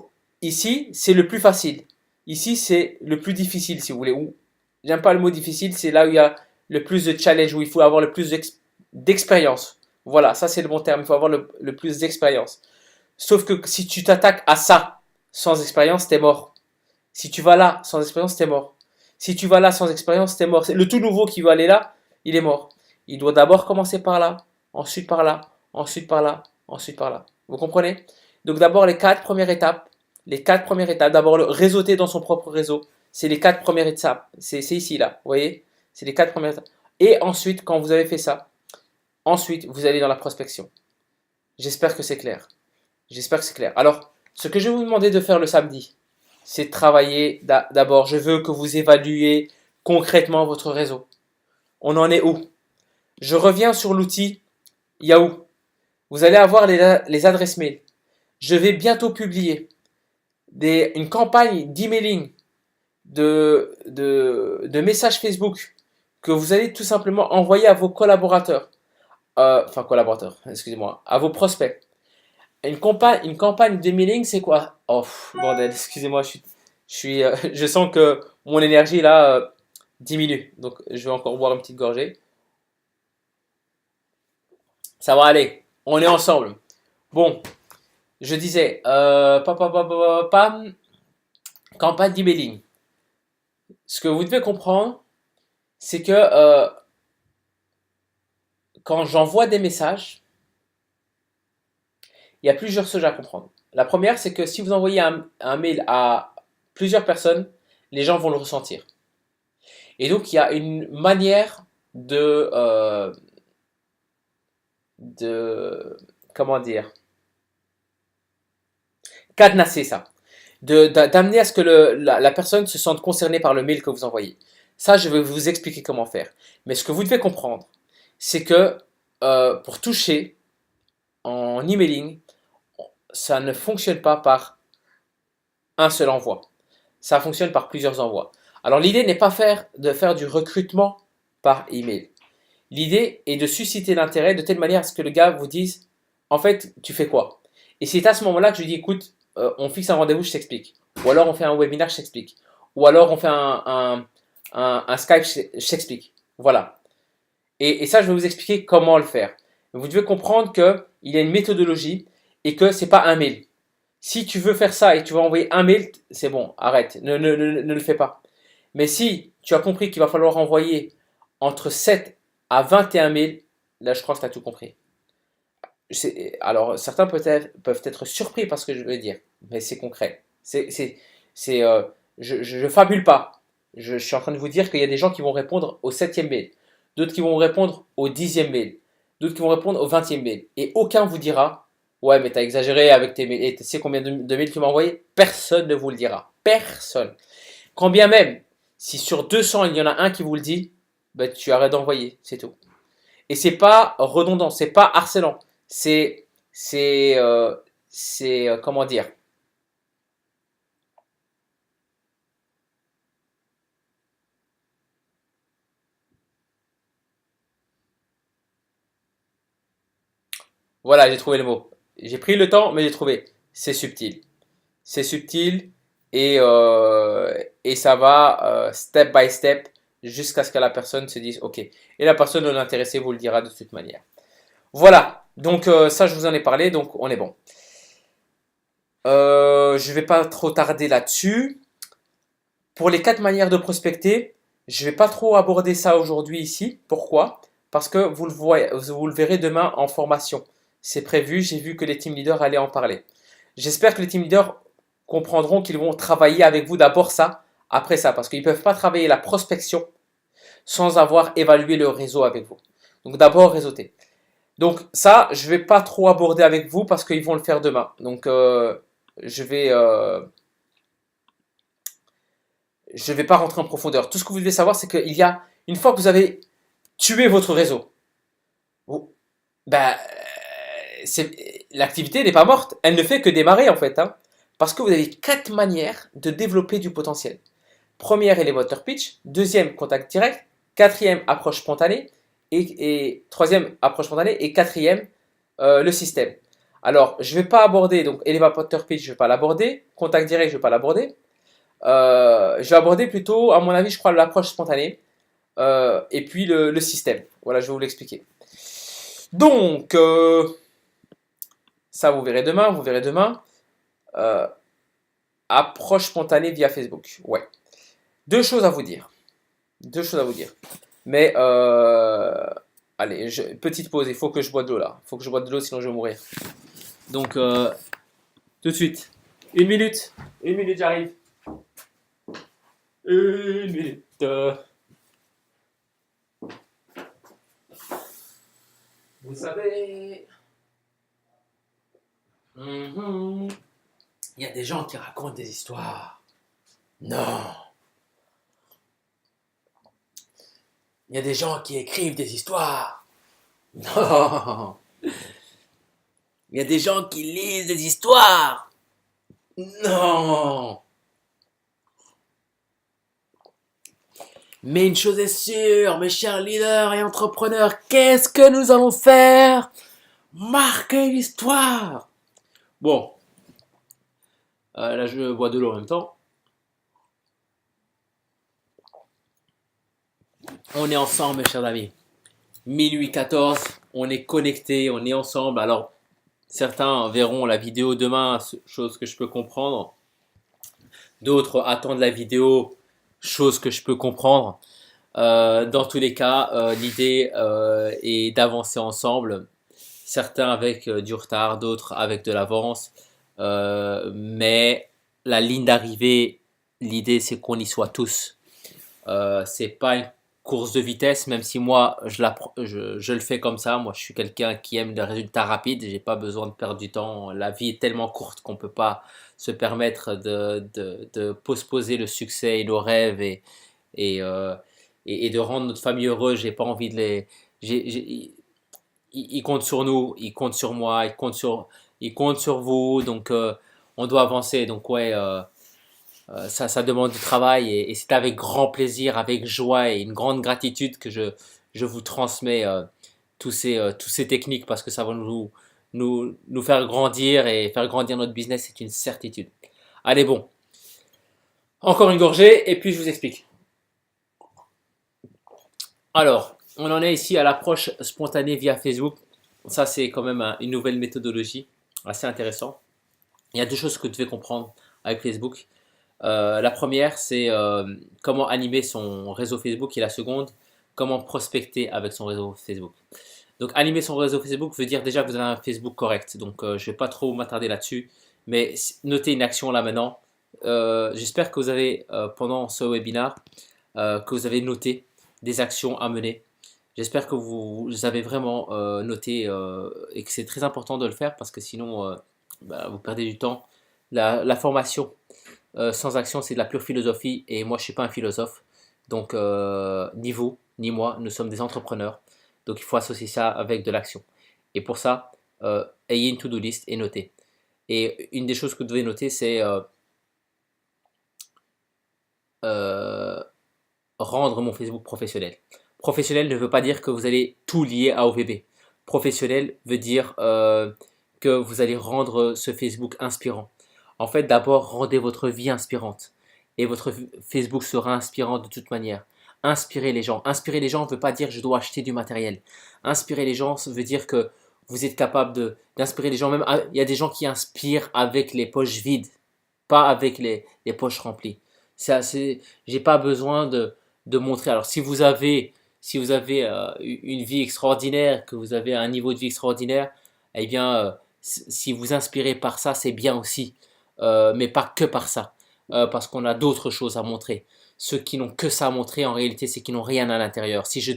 Speaker 1: ici, c'est le plus facile. Ici, c'est le plus difficile, si vous voulez. Ou, j'aime pas le mot difficile, c'est là où il y a le plus de challenge, où il faut avoir le plus d'expérience. Voilà, ça c'est le bon terme. Il faut avoir le plus d'expérience. Sauf que si tu t'attaques à ça sans expérience, t'es mort. Si tu vas là sans expérience, t'es mort. Si tu vas là sans expérience, t'es mort. Le tout nouveau qui va aller là, il est mort. Il doit d'abord commencer par là, ensuite par là, ensuite par là, ensuite par là. Vous comprenez? Donc d'abord les 4 premières étapes. Les 4 premières étapes. D'abord le réseauter dans son propre réseau. C'est les 4 premières étapes. C'est ici là. Vous voyez? C'est les 4 premières étapes. Et ensuite, quand vous avez fait ça, ensuite vous allez dans la prospection. J'espère que c'est clair. J'espère que c'est clair. Alors, ce que je vais vous demander de faire le samedi, c'est de travailler d'abord. Je veux que vous évaluez concrètement votre réseau. On en est où? Je reviens sur l'outil Yahoo. Vous allez avoir les adresses mail. Je vais bientôt publier une campagne d'emailing, de messages Facebook que vous allez tout simplement envoyer à vos collaborateurs. Collaborateurs, excusez-moi, à vos prospects. Une campagne de mailing, c'est quoi? Oh, bordel, excusez-moi, je sens que mon énergie là diminue. Donc, je vais encore boire une petite gorgée. Ça va aller, on est ensemble. Bon, je disais, campagne d'emailing. Ce que vous devez comprendre, c'est que quand j'envoie des messages, il y a plusieurs choses à comprendre. La première, c'est que si vous envoyez un mail à plusieurs personnes, les gens vont le ressentir. Et donc, il y a une manière de comment dire, cadenasser ça. D'amener à ce que la personne se sente concernée par le mail que vous envoyez. Ça, je vais vous expliquer comment faire. Mais ce que vous devez comprendre, c'est que pour toucher en emailing, ça ne fonctionne pas par un seul envoi. Ça fonctionne par plusieurs envois. Alors l'idée n'est pas de faire du recrutement par email. L'idée est de susciter l'intérêt de telle manière à ce que le gars vous dise, en fait, tu fais quoi? Et c'est à ce moment-là que je lui dis, écoute, on fixe un rendez-vous, je t'explique. Ou alors on fait un webinaire, je t'explique. Ou alors on fait un Skype, je t'explique. Voilà. Et ça, je vais vous expliquer comment le faire. Vous devez comprendre qu'il y a une méthodologie et que c'est pas un mail. Si tu veux faire ça et tu veux envoyer un mail, c'est bon, arrête, ne le fais pas. Mais si tu as compris qu'il va falloir envoyer entre 7 à 21 mails, là je crois que tu as tout compris. Alors certains peuvent être surpris par ce que je veux dire, mais c'est concret. Je fabule pas. Je suis en train de vous dire qu'il y a des gens qui vont répondre au 7e mail, d'autres qui vont répondre au 10e mail, d'autres qui vont répondre au 20e mail. Et aucun vous dira, ouais mais t'as exagéré avec tes mails. Et tu sais combien de mails tu m'as envoyé? Personne ne vous le dira. Personne. Quand bien même, si sur 200 il y en a un qui vous le dit, bah, tu arrêtes d'envoyer, c'est tout. Et c'est pas redondant, c'est pas harcelant, c'est c'est euh, comment dire. Voilà, j'ai trouvé le mot. J'ai pris le temps, mais j'ai trouvé. C'est subtil. C'est subtil et ça va step by step jusqu'à ce que la personne se dise OK. Et la personne non intéressée vous le dira de toute manière. Voilà. Donc ça, je vous en ai parlé, donc on est bon. Je vais pas trop tarder là-dessus. Pour les 4 manières de prospecter, je vais pas trop aborder ça aujourd'hui ici. Pourquoi? Parce que vous le verrez demain en formation. C'est prévu, j'ai vu que les team leaders allaient en parler. J'espère que les team leaders comprendront qu'ils vont travailler avec vous d'abord ça, après ça, parce qu'ils ne peuvent pas travailler la prospection sans avoir évalué le réseau avec vous. Donc d'abord réseauter. Donc ça, je ne vais pas trop aborder avec vous parce qu'ils vont le faire demain. Donc je vais je ne vais pas rentrer en profondeur. Tout ce que vous devez savoir, c'est qu'il y a, une fois que vous avez tué votre réseau, vous, bah, l'activité n'est pas morte. Elle ne fait que démarrer en fait. Hein, parce que vous avez 4 manières de développer du potentiel. Première, elevator pitch. Deuxième, contact direct. Quatrième, approche spontanée. Et troisième, approche spontanée. Et quatrième, le système. Alors, je ne vais pas aborder, donc elevator pitch, je ne vais pas l'aborder. Contact direct, je ne vais pas l'aborder. Je vais aborder plutôt, à mon avis, je crois, l'approche spontanée et puis le système. Voilà, je vais vous l'expliquer. Donc, ça, vous verrez demain, vous verrez demain. Euh, Approche spontanée via Facebook. Ouais. Deux choses à vous dire. Deux choses à vous dire. Mais, allez, petite pause, il faut que je bois de l'eau là. Il faut que je bois de l'eau, sinon je vais mourir. Donc, tout de suite. 1 minute. 1 minute, j'arrive. 1 minute. Vous savez, il y a des gens qui racontent des histoires. Non. Il y a des gens qui écrivent des histoires. Non. Il y a des gens qui lisent des histoires. Non. Mais une chose est sûre, mes chers leaders et entrepreneurs, qu'est-ce que nous allons faire? Marquer l'histoire. Bon, là je bois de l'eau en même temps. On est ensemble, mes chers amis. Minuit 14, on est connectés, on est ensemble. Alors, certains verront la vidéo demain, chose que je peux comprendre. D'autres attendent la vidéo, chose que je peux comprendre. Dans tous les cas, l'idée est d'avancer ensemble. Certains avec du retard, d'autres avec de l'avance. Mais la ligne d'arrivée, l'idée c'est qu'on y soit tous. C'est pas une course de vitesse, même si moi je le fais comme ça. Moi je suis quelqu'un qui aime les résultats rapides. J'ai pas besoin de perdre du temps. La vie est tellement courte qu'on peut pas se permettre de postposer le succès et nos rêves et, euh, et de rendre notre famille heureuse. J'ai pas envie de les. Ils comptent sur nous, ils comptent sur moi, ils comptent sur vous. Donc on doit avancer. Donc ouais. Ça demande du travail et c'est avec grand plaisir, avec joie et une grande gratitude que je vous transmets tous ces techniques parce que ça va nous faire grandir et faire grandir notre business, c'est une certitude. Allez bon, encore une gorgée et puis je vous explique. Alors, on en est ici à l'approche spontanée via Facebook. Ça, c'est quand même une nouvelle méthodologie assez intéressante. Il y a deux choses que vous devez comprendre avec Facebook. La première, c'est comment animer son réseau Facebook et la seconde, comment prospecter avec son réseau Facebook. Donc, animer son réseau Facebook veut dire déjà que vous avez un Facebook correct. Donc, je ne vais pas trop m'attarder là-dessus, mais notez une action là maintenant. J'espère que vous avez, pendant ce webinaire, que vous avez noté des actions à mener. J'espère que vous avez vraiment noté et que c'est très important de le faire parce que sinon, vous perdez du temps. La formation sans action, c'est de la pure philosophie et moi, je ne suis pas un philosophe. Donc, ni vous, ni moi, nous sommes des entrepreneurs. Donc, il faut associer ça avec de l'action. Et pour ça, ayez une to-do list et notez. Et une des choses que vous devez noter, c'est euh, rendre mon Facebook professionnel. Professionnel ne veut pas dire que vous allez tout lier à OVB. Professionnel veut dire que vous allez rendre ce Facebook inspirant. En fait, d'abord, rendez votre vie inspirante. Et votre Facebook sera inspirant de toute manière. Inspirer les gens. Inspirer les gens ne veut pas dire je dois acheter du matériel. Inspirer les gens, ça veut dire que vous êtes capable d'inspirer les gens. Même, il y a des gens qui inspirent avec les poches vides, pas avec les poches remplies. J'ai pas besoin de montrer. Alors, si vous avez une vie extraordinaire, que vous avez un niveau de vie extraordinaire, eh bien, si vous inspirez par ça, c'est bien aussi. Mais pas que par ça. Parce qu'on a d'autres choses à montrer. Ceux qui n'ont que ça à montrer, en réalité, c'est qu'ils n'ont rien à l'intérieur. Si je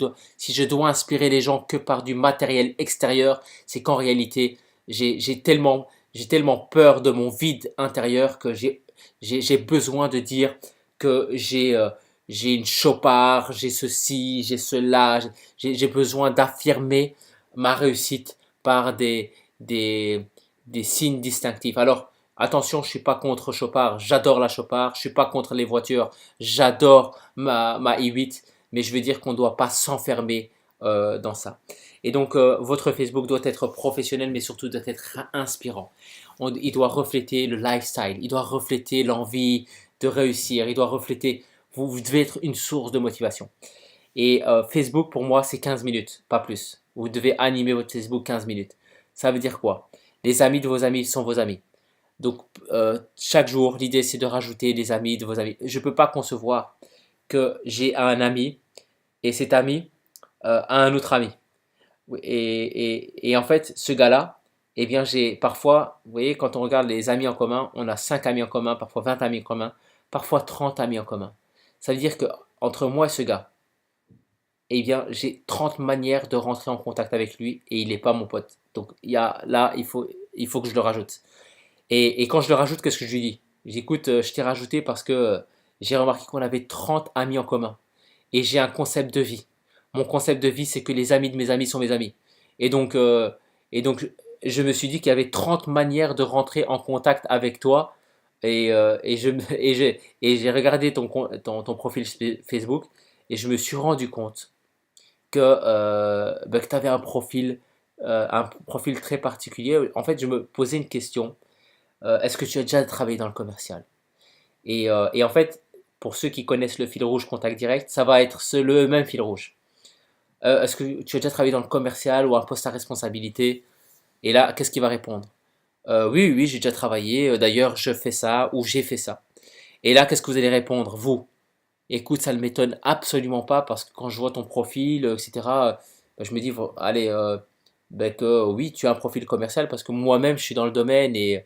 Speaker 1: dois inspirer les gens que par du matériel extérieur, c'est qu'en réalité, j'ai tellement peur de mon vide intérieur que j'ai besoin de dire que j'ai une chopard, j'ai ceci, j'ai cela, j'ai besoin d'affirmer ma réussite par des signes distinctifs. Alors, attention, je ne suis pas contre chopard, j'adore la chopard, je ne suis pas contre les voitures, j'adore ma i8, mais je veux dire qu'on ne doit pas s'enfermer dans ça. Et donc, votre Facebook doit être professionnel, mais surtout doit être inspirant. Il doit refléter le lifestyle, il doit refléter l'envie de réussir, il doit refléter, vous devez être une source de motivation. Et Facebook, pour moi, c'est 15 minutes, pas plus. Vous devez animer votre Facebook 15 minutes. Ça veut dire quoi? Les amis de vos amis sont vos amis. Donc, chaque jour, l'idée, c'est de rajouter les amis de vos amis. Je ne peux pas concevoir que j'ai un ami et cet ami a un autre ami. Et en fait, ce gars-là, eh bien, j'ai parfois, vous voyez, quand on regarde les amis en commun, on a 5 amis en commun, parfois 20 amis en commun, parfois 30 amis en commun. Ça veut dire que entre moi et ce gars, eh bien, j'ai 30 manières de rentrer en contact avec lui et il n'est pas mon pote. Donc, là, il faut que je le rajoute. Et quand je le rajoute, qu'est-ce que je lui dis? J'écoute, je t'ai rajouté parce que j'ai remarqué qu'on avait 30 amis en commun. Et j'ai un concept de vie. Mon concept de vie, c'est que les amis de mes amis sont mes amis. Et donc, euh, et donc, je me suis dit qu'il y avait 30 manières de rentrer en contact avec toi. Et j'ai regardé ton profil Facebook et je me suis rendu compte que tu avais un profil très particulier. En fait, je me posais une question. Est-ce que tu as déjà travaillé dans le commercial? Et en fait, pour ceux qui connaissent le fil rouge contact direct, ça va être le même fil rouge. Est-ce que tu as déjà travaillé dans le commercial ou un poste à responsabilité? Et là, qu'est-ce qu'il va répondre? Oui, oui, j'ai déjà travaillé. D'ailleurs, je fais ça ou j'ai fait ça. Et là, qu'est-ce que vous allez répondre, vous? Écoute, ça ne m'étonne absolument pas parce que quand je vois ton profil, etc., je me dis, allez, que oui, tu as un profil commercial parce que moi-même, je suis dans le domaine et,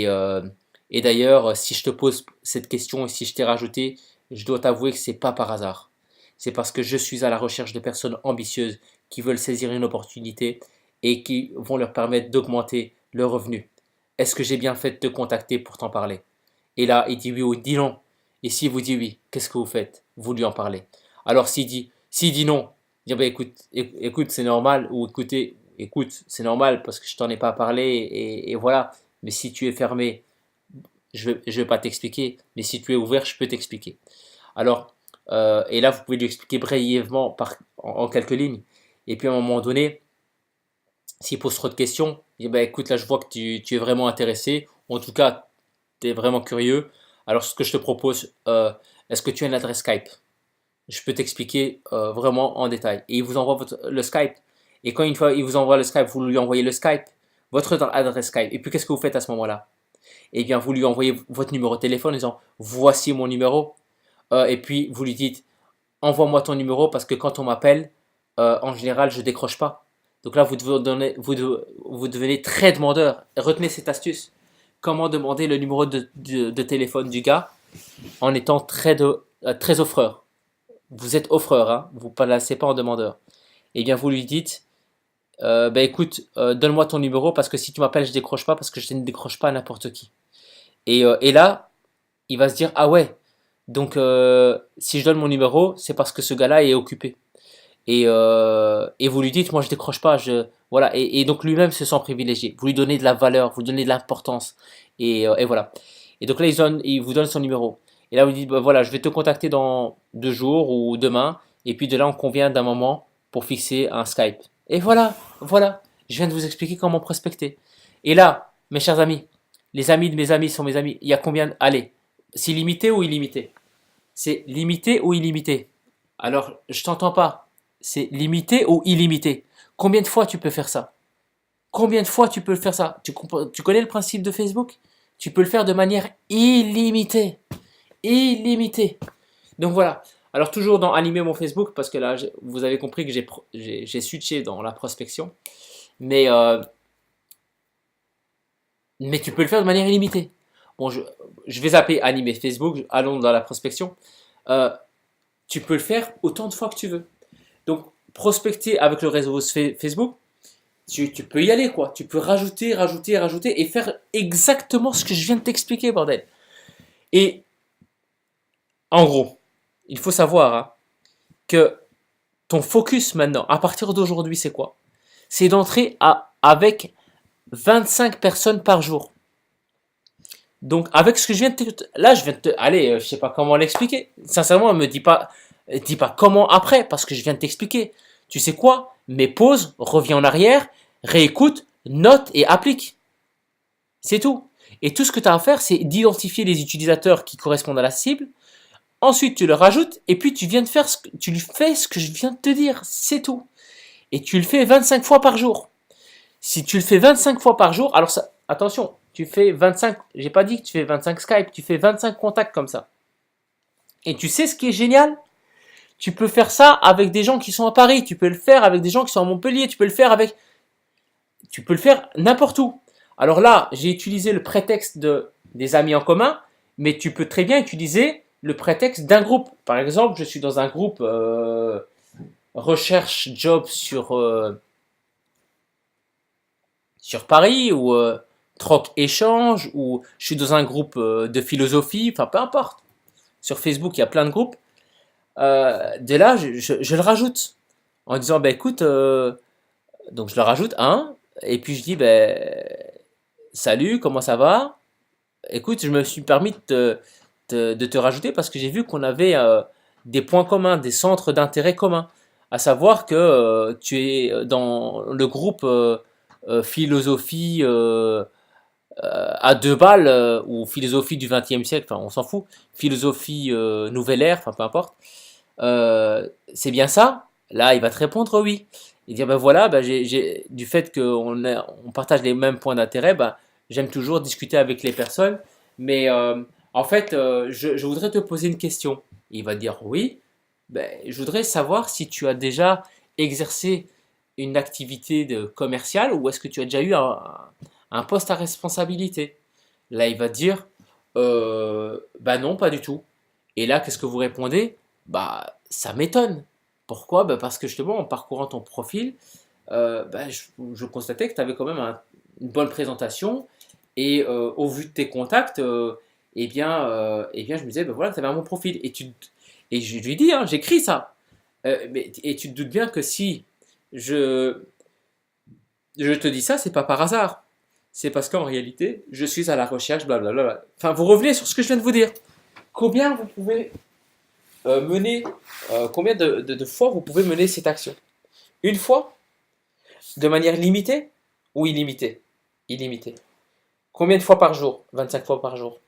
Speaker 1: euh, et d'ailleurs, si je te pose cette question et si je t'ai rajouté, je dois t'avouer que c'est pas par hasard. C'est parce que je suis à la recherche de personnes ambitieuses qui veulent saisir une opportunité et qui vont leur permettre d'augmenter leurs revenus. Est-ce que j'ai bien fait de te contacter pour t'en parler? Et là, il dit oui ou il dit non. Et s'il vous dit oui, qu'est-ce que vous faites? Vous lui en parlez. Alors s'il dit non, il dit bah, écoute, c'est normal, ou écoutez, écoute, c'est normal parce que je t'en ai pas parlé, et voilà. Mais si tu es fermé, je vais pas t'expliquer. Mais si tu es ouvert, je peux t'expliquer. Alors, et là, vous pouvez lui expliquer brièvement en quelques lignes. Et puis à un moment donné, s'il pose trop de questions, il dit bah, écoute, là, je vois que tu es vraiment intéressé. En tout cas, tu es vraiment curieux. Alors, ce que je te propose, est-ce que tu as une adresse Skype? je peux t'expliquer vraiment en détail. Et il vous envoie le Skype. Et quand une fois il vous envoie le Skype, vous lui envoyez le Skype, votre adresse Skype. Et puis qu'est-ce que vous faites à ce moment-là? Eh bien, vous lui envoyez votre numéro de téléphone en disant voici mon numéro. Et puis vous lui dites envoie-moi ton numéro parce que quand on m'appelle, en général, je décroche pas. Donc là, vous devenez très demandeur. Retenez cette astuce. Comment demander le numéro de téléphone du gars en étant très offreur. Vous êtes offreur, hein, vous ne passez pas en demandeur. Eh bien, vous lui dites, bah écoute, donne-moi ton numéro parce que si tu m'appelles, je décroche pas parce que je ne décroche pas à n'importe qui. Et là, il va se dire, ah ouais, donc si je donne mon numéro, c'est parce que ce gars-là est occupé. Et vous lui dites, moi je décroche pas, voilà. Et donc lui-même se sent privilégié. Vous lui donnez de la valeur, vous lui donnez de l'importance. Et voilà. Et donc là, il vous donne son numéro. Et là, vous dites, bah, voilà, je vais te contacter dans 2 jours ou demain. Et puis de là, on convient d'un moment pour fixer un Skype. Et voilà, voilà. Je viens de vous expliquer comment prospecter. Et là, mes chers amis, les amis de mes amis sont mes amis. Il y a combien? Allez, c'est limité ou illimité? C'est limité ou illimité? Alors, je t'entends pas. C'est limité ou illimité? Combien de fois tu peux faire ça? Combien de fois tu peux faire ça? Tu connais le principe de Facebook? Tu peux le faire de manière illimitée. Illimitée. Donc voilà. Alors toujours dans animer mon Facebook, parce que là, vous avez compris que j'ai switché dans la prospection. Mais, euh, mais tu peux le faire de manière illimitée. Bon, je vais zapper animer Facebook, allons dans la prospection. Euh, Tu peux le faire autant de fois que tu veux. Donc, prospecter avec le réseau Facebook, tu peux y aller, quoi. Tu peux rajouter, rajouter, rajouter et faire exactement ce que je viens de t'expliquer, bordel. Et en gros, il faut savoir hein, que ton focus maintenant, à partir d'aujourd'hui, c'est quoi? C'est d'entrer avec 25 personnes par jour. Donc, avec ce que je viens de te... Là, je viens de te... Allez, je sais pas comment l'expliquer. Sincèrement, me dis pas comment après, parce que je viens de t'expliquer. Tu sais quoi? Mets pause, reviens en arrière, réécoute, note et applique. C'est tout. Et tout ce que tu as à faire, c'est d'identifier les utilisateurs qui correspondent à la cible. Ensuite, tu le rajoutes et puis tu lui fais ce que je viens de te dire. C'est tout. Et tu le fais 25 fois par jour. Si tu le fais 25 fois par jour, alors ça, attention, tu fais 25, j'ai pas dit que tu fais 25 Skype, tu fais 25 contacts comme ça. Et tu sais ce qui est génial? Tu peux faire ça avec des gens qui sont à Paris, tu peux le faire avec des gens qui sont à Montpellier, tu peux le faire n'importe où. Alors là, j'ai utilisé le prétexte des amis en commun, mais tu peux très bien utiliser le prétexte d'un groupe. Par exemple, je suis dans un groupe recherche job sur Paris ou troc échange ou je suis dans un groupe de philosophie, enfin peu importe. Sur Facebook, il y a plein de groupes. De là, je le rajoute en disant, bah écoute, donc je le rajoute un, et puis je dis, ben salut, comment ça va? Écoute, je me suis permis de te rajouter parce que j'ai vu qu'on avait des points communs, des centres d'intérêt communs. À savoir que tu es dans le groupe philosophie à 2 balles ou philosophie du XXe siècle, enfin on s'en fout, philosophie nouvelle ère, enfin peu importe. C'est bien ça? Là, il va te répondre oui. Il dit ben voilà, ben du fait on partage les mêmes points d'intérêt, ben, j'aime toujours discuter avec les personnes, mais en fait, je voudrais te poser une question. Il va dire oui. Ben, je voudrais savoir si tu as déjà exercé une activité commerciale ou est-ce que tu as déjà eu un poste à responsabilité. Là, il va dire bah non, pas du tout. Et là, qu'est-ce que vous répondez? Bah, ça m'étonne. Pourquoi? Bah, parce que justement, en parcourant ton profil, bah, je constatais que tu avais quand même une bonne présentation et au vu de tes contacts, je me disais, bah, voilà, tu avais un bon profil. Et je lui dis, hein, j'écris ça. Et tu te doutes bien que si je, je te dis ça, c'est pas par hasard. C'est parce qu'en réalité, je suis à la recherche, blablabla. Enfin, vous revenez sur ce que je viens de vous dire. Combien vous pouvez combien de fois vous pouvez mener cette action? Une fois? De manière limitée ou illimitée? Illimitée. Combien de fois par jour? 25 fois par jour.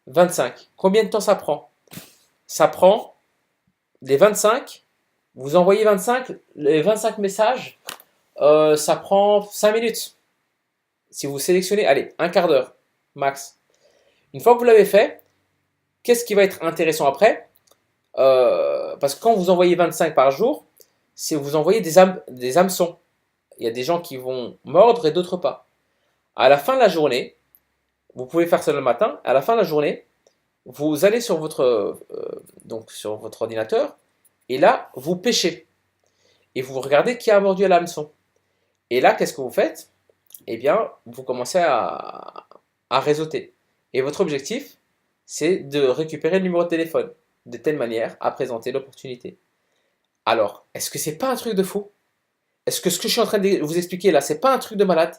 Speaker 1: 25. Combien de temps ça prend? Ça prend les 25, vous envoyez 25, les 25 messages, ça prend 5 minutes. Si vous sélectionnez, allez, un quart d'heure, max. Une fois que vous l'avez fait, qu'est-ce qui va être intéressant après? Parce que quand vous envoyez 25 par jour, c'est vous envoyez des hameçons. Il y a des gens qui vont mordre et d'autres pas. À la fin de la journée, vous pouvez faire ça le matin, à la fin de la journée, vous allez sur donc sur votre ordinateur, et là, vous pêchez. Et vous regardez qui a mordu à l'hameçon. Et là, qu'est-ce que vous faites? Eh bien, vous commencez à réseauter. Et votre objectif, c'est de récupérer le numéro de téléphone, de telle manière à présenter l'opportunité. Alors, est-ce que c'est pas un truc de fou? Est-ce que ce que je suis en train de vous expliquer là, c'est pas un truc de malade?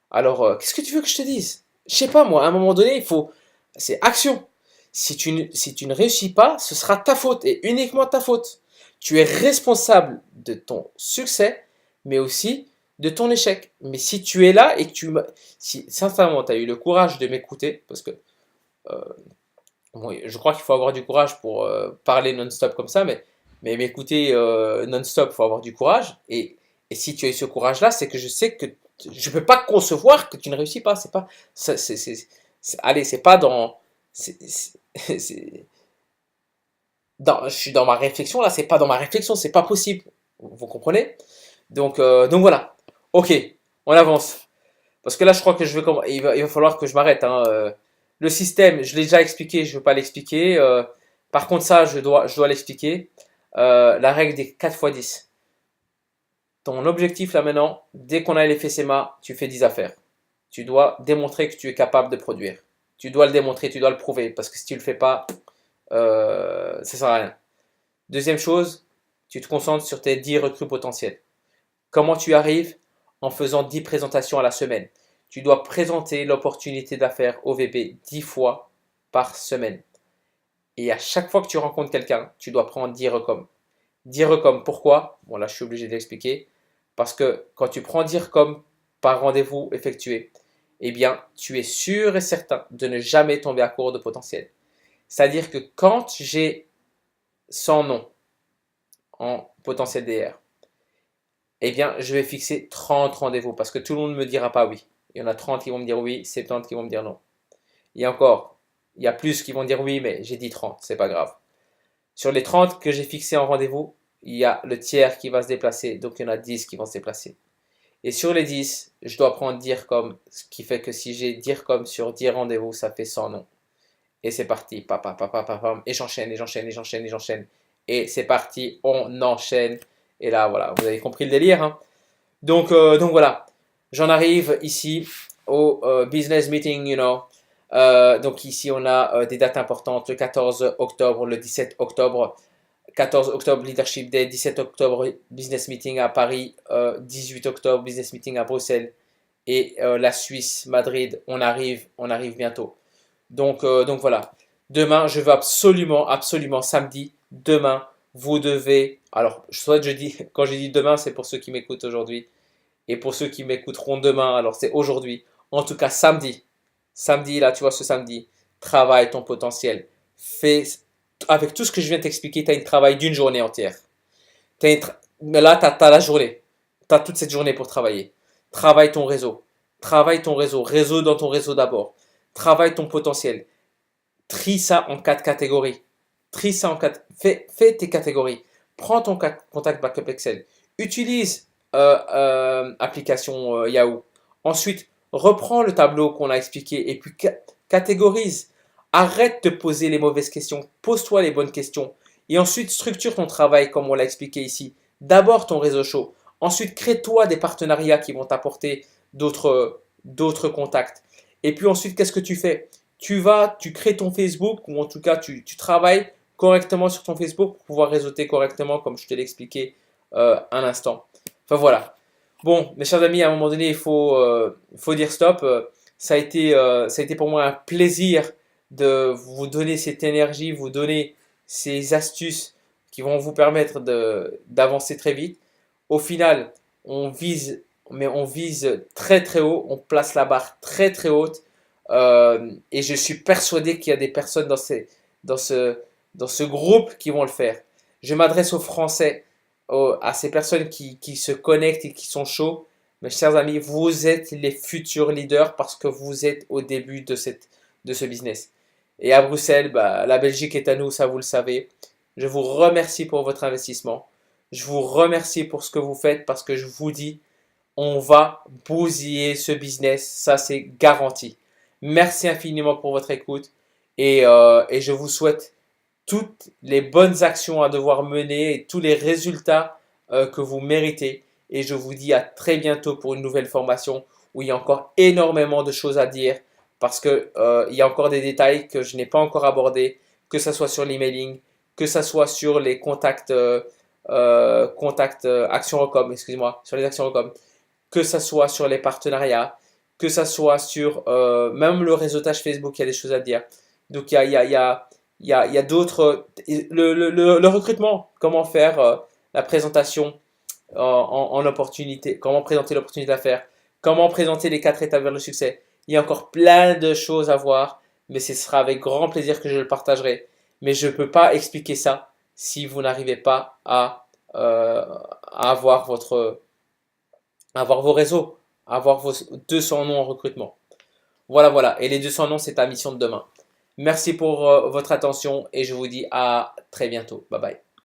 Speaker 1: Alors, qu'est-ce que tu veux que je te dise? Je sais pas, moi, à un moment donné, il faut. C'est action. Si tu ne réussis pas, ce sera ta faute et uniquement ta faute. Tu es responsable de ton succès, mais aussi de ton échec. Mais si tu es là et que si sincèrement tu as eu le courage de m'écouter, parce que euh, bon, je crois qu'il faut avoir du courage pour parler non-stop comme ça, mais m'écouter non-stop, il faut avoir du courage. Et si tu as eu ce courage-là, c'est que je sais que je ne peux pas concevoir que tu ne réussis pas. C'est pas, allez, c'est pas dans, c'est- je suis dans ma réflexion là, c'est pas dans ma réflexion, c'est pas possible. Vous comprenez? Donc voilà. Ok, on avance. Parce que là, je crois que il va falloir que je m'arrête, hein. Le système, je l'ai déjà expliqué, je ne veux pas l'expliquer. Par contre, ça, je dois l'expliquer. La règle des 4 fois 10. Ton objectif là maintenant, dès qu'on a les FCMA, tu fais 10 affaires. Tu dois démontrer que tu es capable de produire. Tu dois le démontrer, tu dois le prouver. Parce que si tu ne le fais pas, ça sert à rien. Deuxième chose, tu te concentres sur tes 10 recrues potentielles. Comment tu arrives? En faisant 10 présentations à la semaine. Tu dois présenter l'opportunité d'affaires OVP 10 fois par semaine. Et à chaque fois que tu rencontres quelqu'un, tu dois prendre 10 recoms. 10 recoms, pourquoi? Bon, là, je suis obligé d'expliquer. Parce que quand tu prends 10 recoms par rendez-vous effectué, eh bien, tu es sûr et certain de ne jamais tomber à court de potentiel. C'est-à-dire que quand j'ai 100 noms en potentiel DR, eh bien, je vais fixer 30 rendez-vous parce que tout le monde ne me dira pas oui. Il y en a 30 qui vont me dire oui, 70 qui vont me dire non. Et encore, il y a plus qui vont dire oui, mais j'ai dit 30, c'est pas grave. Sur les 30 que j'ai fixés en rendez-vous, il y a le tiers qui va se déplacer, donc il y en a 10 qui vont se déplacer. Et sur les 10, je dois prendre dire comme, ce qui fait que si j'ai dire comme sur 10 rendez-vous, ça fait 100 noms. Et c'est parti, papa, papa, papa, et j'enchaîne, et j'enchaîne, et j'enchaîne, et j'enchaîne. Et c'est parti, on enchaîne. Et là, voilà, vous avez compris le délire, hein. Donc voilà, j'en arrive ici au business meeting, donc ici, on a des dates importantes, le 14 octobre, le 17 octobre. 14 octobre, Leadership Day, 17 octobre, Business Meeting à Paris, 18 octobre, Business Meeting à Bruxelles et la Suisse, Madrid, on arrive bientôt. Donc voilà, demain, je veux absolument, absolument, samedi, demain, vous devez, alors, soit je dis, quand je dis demain, c'est pour ceux qui m'écoutent aujourd'hui, et pour ceux qui m'écouteront demain, alors c'est aujourd'hui. En tout cas, samedi. Samedi, là, tu vois, ce samedi, travaille ton potentiel. Fais, avec tout ce que je viens de t'expliquer, tu as un travail d'une journée entière. Mais là, tu as la journée. Tu as toute cette journée pour travailler. Travaille ton réseau. Travaille ton réseau. Réseau dans ton réseau d'abord. Travaille ton potentiel. Trie ça en 4 catégories. Trie ça en 4. Fais tes catégories. Prends ton contact backup Excel. Utilise application Yahoo. Ensuite, reprends le tableau qu'on a expliqué et puis catégorise. Arrête de poser les mauvaises questions. Pose-toi les bonnes questions. Et ensuite, structure ton travail comme on l'a expliqué ici. D'abord ton réseau chaud. Ensuite, crée-toi des partenariats qui vont t'apporter d'autres contacts. Et puis ensuite, qu'est-ce que tu fais? Tu crées ton Facebook ou en tout cas, tu travailles correctement sur ton Facebook pour pouvoir réseauter correctement comme je te l'ai expliqué un instant. Enfin voilà. Bon, mes chers amis, à un moment donné, il faut dire stop. Ça a été pour moi un plaisir de vous donner cette énergie, vous donner ces astuces qui vont vous permettre d'avancer très vite. Au final, mais on vise très très haut, on place la barre très très haute. Et je suis persuadé qu'il y a des personnes dans ce groupe qui vont le faire. Je m'adresse aux Français, à ces personnes qui se connectent et qui sont chauds. Mes chers amis, vous êtes les futurs leaders parce que vous êtes au début de ce business. Et à Bruxelles, bah, la Belgique est à nous, ça vous le savez. Je vous remercie pour votre investissement. Je vous remercie pour ce que vous faites parce que je vous dis, on va bousiller ce business, ça c'est garanti. Merci infiniment pour votre écoute et je vous souhaite toutes les bonnes actions à devoir mener et tous les résultats que vous méritez. Et je vous dis à très bientôt pour une nouvelle formation où il y a encore énormément de choses à dire parce que il y a encore des détails que je n'ai pas encore abordés, que ce soit sur l'emailing, que ce soit sur les contacts Action Recom, excusez-moi, sur les Actions Recom, que ce soit sur les partenariats, que ce soit sur même le réseautage Facebook, il y a des choses à dire. Donc il y a d'autres. Le recrutement, comment faire la présentation en opportunité, comment présenter l'opportunité d'affaires, comment présenter les 4 étapes vers le succès. Il y a encore plein de choses à voir, mais ce sera avec grand plaisir que je le partagerai. Mais je ne peux pas expliquer ça si vous n'arrivez pas à avoir avoir vos réseaux, avoir vos 200 noms en recrutement. Voilà, voilà. Et les 200 noms, c'est ta mission de demain. Merci pour votre attention et je vous dis à très bientôt. Bye bye.